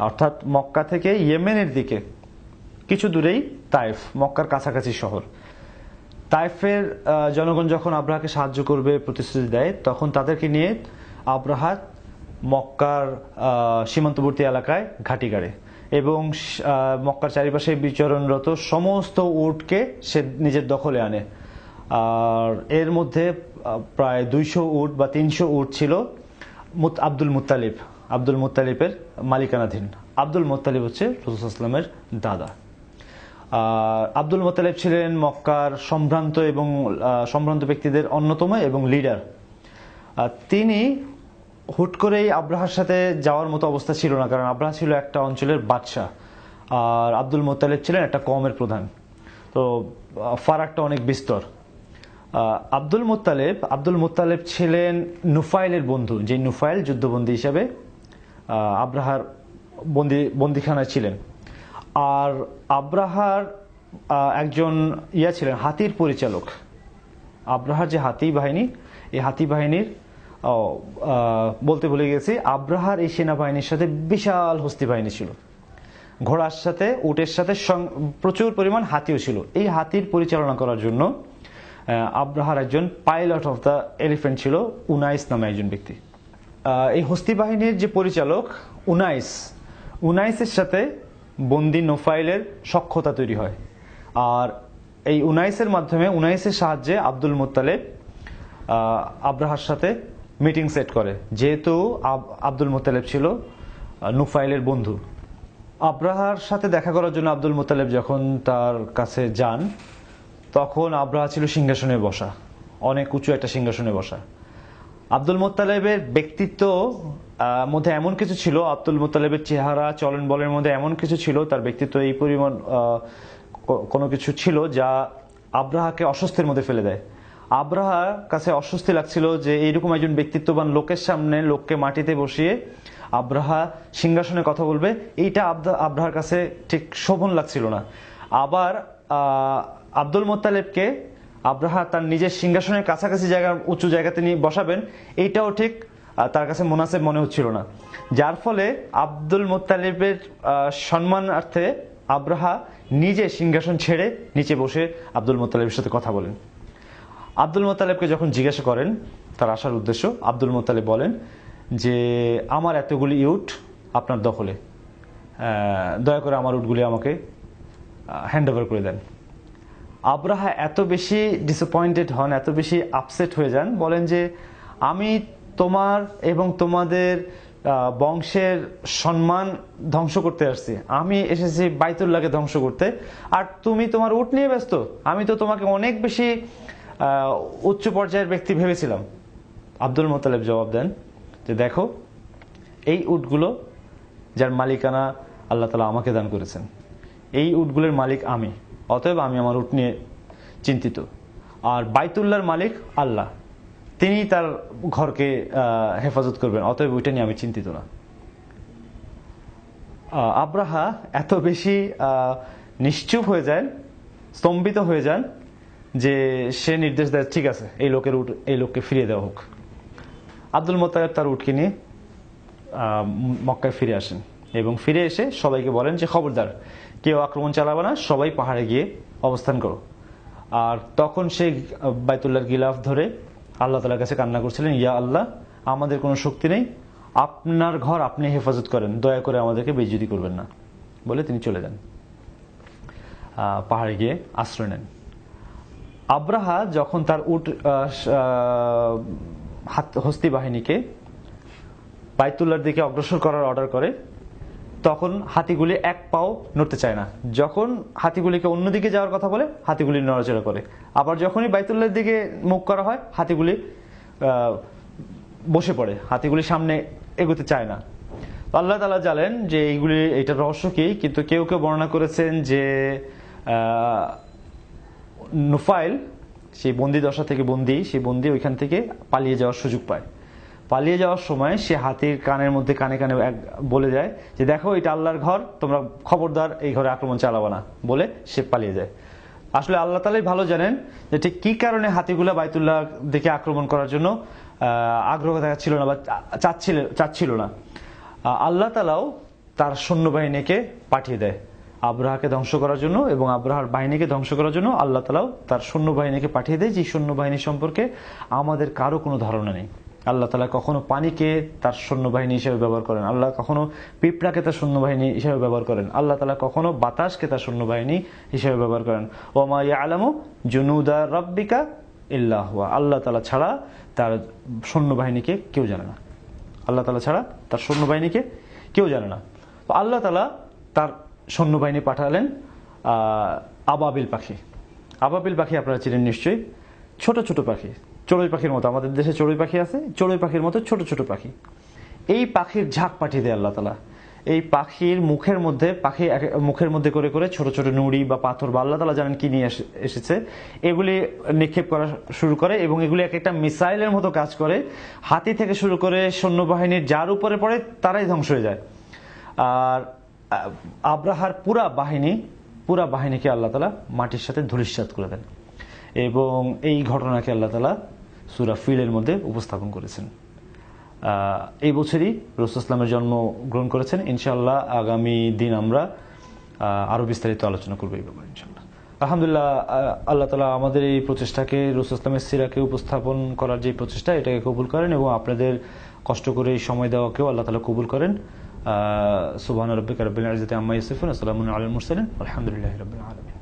অর্থাৎ মক্কা থেকে ইয়েমেনের দিকে কিছু দূরেই তাইফ, মক্কার কাছাকাছি শহর। তাইফের জনগণ যখন আব্রাহাকে সাহায্য করবে প্রতিশ্রুতি দেয়, তখন তাদেরকে নিয়ে আব্রাহা মক্কার সীমান্তবর্তী এলাকায় ঘাঁটি গাড়ে এবং মক্কার চারিপাশে বিচরণরত সমস্ত উটকে সে নিজের দখলে আনে। আর এর মধ্যে প্রায় 200 উট বা 300 উট ছিল আব্দুল মুত্তালিবের মালিকানাধীন। আব্দুল মুত্তালিব হচ্ছে রাসূল সাল্লাল্লাহু আলাইহি ওয়াসাল্লামের দাদা। আব্দুল মুত্তালিব ছিলেন মক্কার সম্ভ্রান্ত ব্যক্তিদের অন্যতম এবং লিডার। তিনি হুট করেই আব্রাহার সাথে যাওয়ার মতো অবস্থা ছিল না, কারণ আব্রাহা ছিল একটা অঞ্চলের বাদশাহ আর আব্দুল মুত্তালিব ছিলেন একটা কওমের প্রধান। তো ফারাকটা অনেক বিস্তর। আব্দুল মুত্তালিব ছিলেন নুফাইলের বন্ধু, যে নুফাইল যুদ্ধবন্দী হিসাবে আব্রাহার বন্দিখানায় ছিলেন। আর আব্রাহার একজন ছিলেন হাতির পরিচালক। আব্রাহার যে হাতি বাহিনী, এই হাতি বাহিনীর বলতে ভুলে গেছি, আব্রাহার এই সেনাবাহিনীর সাথে বিশাল হস্তি বাহিনী ছিল। ঘোড়ার সাথে, উটের সাথে প্রচুর পরিমাণ হাতিও ছিল। এই হাতির পরিচালনা করার জন্য আব্রাহার একজন পাইলট অফ দ্য এলিফ্যান্ট ছিল, উনাইস নামে একজন ব্যক্তি। এই হস্তি বাহিনীর যে পরিচালক উনাইসের সাথে বন্দি নুফাইলের সখ্যতা তৈরি হয়। আর এই উনাইসের সাহায্যে আব্দুল মুত্তালিব আব্রাহার সাথে মিটিং সেট করে, যেহেতু আব্দুল মুত্তালিব ছিল নুফাইলের বন্ধু। আব্রাহার সাথে দেখা করার জন্য আব্দুল মুত্তালিব যখন তার কাছে যান, তখন আব্রাহা ছিল সিংহাসনে বসা, অনেক উঁচু একটা সিংহাসনে বসা। আব্দুল মুত্তালিবের ব্যক্তিত্ব মধ্যে এমন কিছু ছিল, আব্দুল মুত্তালিবের চেহারা চলন বলের মধ্যে এমন কিছু ছিল, তার ব্যক্তিত্ব এই পরিমাণ কোনো কিছু ছিল যা আব্রাহাকে অস্বস্তির মধ্যে ফেলে দেয়। আব্রাহার কাছে অস্বস্তি লাগছিল যে এইরকম একজন ব্যক্তিত্ববান লোকের সামনে লোককে মাটিতে বসিয়ে আব্রাহা সিংহাসনে কথা বলবে, এইটা আব্রাহার কাছে ঠিক শোভন লাগছিল না। আবার আব্দুল মুত্তালিবকে আব্রাহা তার নিজের সিংহাসনের কাছাকাছি উঁচু জায়গাতে নিয়ে বসাবেন, এইটাও ঠিক তার কাছে মুনাসেব মনে হচ্ছিল না। যার ফলে আব্দুল মুত্তালিবের সম্মানার্থে আব্রাহা নিজে সিংহাসন ছেড়ে নিচে বসে আব্দুল মুত্তালিবের সাথে কথা বলেন। আব্দুল মুত্তালিবকে যখন জিজ্ঞাসা করেন তার আসার উদ্দেশ্য, আব্দুল মুত্তালিব বলেন যে আমার এতগুলি উট আপনার দখলে, দয়া করে আমার উটগুলি আমাকে হ্যান্ড ওভার করে দেন। আব্রাহা এত বেশি ডিসঅ্যাপয়েন্টেড হন, এত বেশি আপসেট হয়ে যান, বলেন যে আমি তোমার এবং তোমাদের বংশের সম্মান ধ্বংস করতে আসছি, আমি এসেছি বাইতুল্লাহকে ধ্বংস করতে, আর তুমি তোমার উট নিয়ে ব্যস্ত। আমি তো তোমাকে অনেক বেশি উচ্চ পর্যায়ের ব্যক্তি ভেবেছিলাম। আব্দুল মুত্তালিব জবাব দেন যে দেখো, এই উটগুলো যার মালিকানা আল্লাহ তাআলা আমাকে দান করেছেন, এই উটগুলোর মালিক আমি, অতএব আমি আমার উট নিয়ে চিন্তিত। আর বাইতুল্লাহর মালিক আল্লাহ, তিনি তার ঘরকে হেফাজত করবেন, অতএব ওইটা নিয়ে আমি চিন্তিত না। আব্রাহা এত বেশি নিশ্চুপ হয়ে যান, স্তম্ভিত হয়ে যান যে সে নির্দেশ দেয় ঠিক আছে, এই লোককে ফিরিয়ে দেওয়া হোক। আব্দুল মুত্তালিব তার উটকে নিয়ে মক্কায় ফিরে আসেন এবং ফিরে এসে সবাইকে বলেন যে খবরদার, কেউ আক্রমণ চালাবে না, সবাই পাহাড়ে গিয়ে অবস্থান করো। আর তখন সে বাইতুল্লাহর গিলাফ ধরে আল্লাহ তাআলার কাছে কান্না করছিলেন, ইয়া আল্লাহ, আমাদের কোনো শক্তি নেই, আপনার ঘর আপনি হেফাজত করেন, দয়া করে আমাদেরকে বেইজ্জতি করবেন না, বলে তিনি চলে যান, পাহাড়ে গিয়ে আশ্রয় নেন। আব্রাহা যখন তার উট হস্তি বাহিনীকে বাইতুল্লাহর দিকে অগ্রসর করার অর্ডার করে, তখন হাতিগুলি এক পাও নড়তে চায় না। যখন হাতিগুলিকে অন্যদিকে যাওয়ার কথা বলে, হাতিগুলি নড়াচড়া করে। আবার যখনই বাইতুল্লাহর দিকে মুখ করা হয়, হাতিগুলি বসে পড়ে, হাতিগুলি সামনে এগোতে চায় না। আল্লাহ তাআলা জানেন যে এইটার রহস্য কি, কিন্তু কেউ কেউ বর্ণনা করেছেন যে নুফাইল সেই বন্দি দশা থেকে সেই বন্দি ওইখান থেকে পালিয়ে যাওয়ার সুযোগ পায়। পালিয়ে যাওয়ার সময় সে হাতির কানের মধ্যে কানে কানে বলে যায় যে দেখো এটা আল্লাহর ঘর, তোমরা খবরদার এই ঘরে আক্রমণ চালাবো না, বলে সে পালিয়ে যায়। আসলে আল্লাহ তাআলাই ভালো জানেন যে ঠিক কি কারণে হাতিগুলা বাইতুল্লাহ দিকে আক্রমণ করার জন্য আগ্রহ দেখাচ্ছিল না বা চাচ্ছিল না। আল্লাহ তাআলাও তার সৈন্যবাহিনীকে পাঠিয়ে দেয় আব্রাহাকে ধ্বংস করার জন্য, এবং আব্রাহার বাহিনীকে ধ্বংস করার জন্য আল্লাহ তাআলাও তার সৈন্যবাহিনীকে পাঠিয়ে দেয়, যে সৈন্যবাহিনী সম্পর্কে আমাদের কারো কোনো ধারণা নেই। আল্লাহ তাআলা কখনো পানিকে তার সৈন্যবাহিনী হিসেবে ব্যবহার করেন, আল্লাহ কখনো পিঁপড়াকে তার সৈন্যবাহিনী হিসেবে ব্যবহার করেন, আল্লাহ তাআলা কখনো বাতাসকে তার সৈন্যবাহিনী হিসেবে ব্যবহার করেন। ওমা ইয়ালামু জুনুদা রাব্বিকা ইল্লা হুয়া, আল্লাহ তাআলা ছাড়া তার সৈন্যবাহিনীকে কেউ জানে না। আল্লাহ তাআলা ছাড়া তার সৈন্যবাহিনীকে কেউ জানে না। তো আল্লাহ তাআলা তার সৈন্যবাহিনী পাঠালেন আবাবিল পাখি। আবাবিল পাখি আপনারা চিনেন নিশ্চয়ই, ছোট ছোট পাখি, চড়ুই পাখির মতো। আমাদের দেশে চড়ুই পাখি আছে, চড়ুই পাখির মতো ছোট ছোট পাখি। এই পাখির ঝাঁক পাঠিয়ে দেয় আল্লাহ তাআলা। এই পাখির মুখের মধ্যে করে করে ছোট ছোট নুড়ি বা পাথর বা আল্লাহ তাআলা জানেন কি নিয়ে এসেছে, এগুলি নিক্ষেপ করা শুরু করে, এবং এগুলি এক একটা মিসাইলের মতো কাজ করে। হাতি থেকে শুরু করে সৈন্যবাহিনীর যার উপরে পড়ে তারাই ধ্বংস হয়ে যায়। আর আব্রাহার পুরা বাহিনীকে আল্লাহ তাআলা মাটির সাথে ধূলিসাৎ করে দেন, এবং এই ঘটনাকে আল্লাহ তাআলা সূরা ফিলের মধ্যে উপস্থাপন করেছেন। এই বছরই রাসূল ইসলামের জন্ম গ্রহণ করেছেন। ইনশাআল্লাহ আগামী দিন আমরা আরো বিস্তারিত আলোচনা করবো এই ব্যাপারে ইনশাআল্লাহ। আলহামদুলিল্লাহ, আল্লাহ তাআলা আমাদের এই প্রচেষ্টাকে, রাসূল ইসলামের সিরাকে উপস্থাপন করার যে প্রচেষ্টা, এটাকে কবুল করেন, এবং আপনাদের কষ্ট করে এই সময় দেওয়াকেও আল্লাহ তাআলা কবুল করেন। সুবহান রাব্বিকা রাব্বিল ইজ্জাতি আম্মা ইয়াসিফুন, ওয়া সালামুন আলাল মুরসালিন, আলহামদুলিল্লাহি রাব্বিল আলামিন।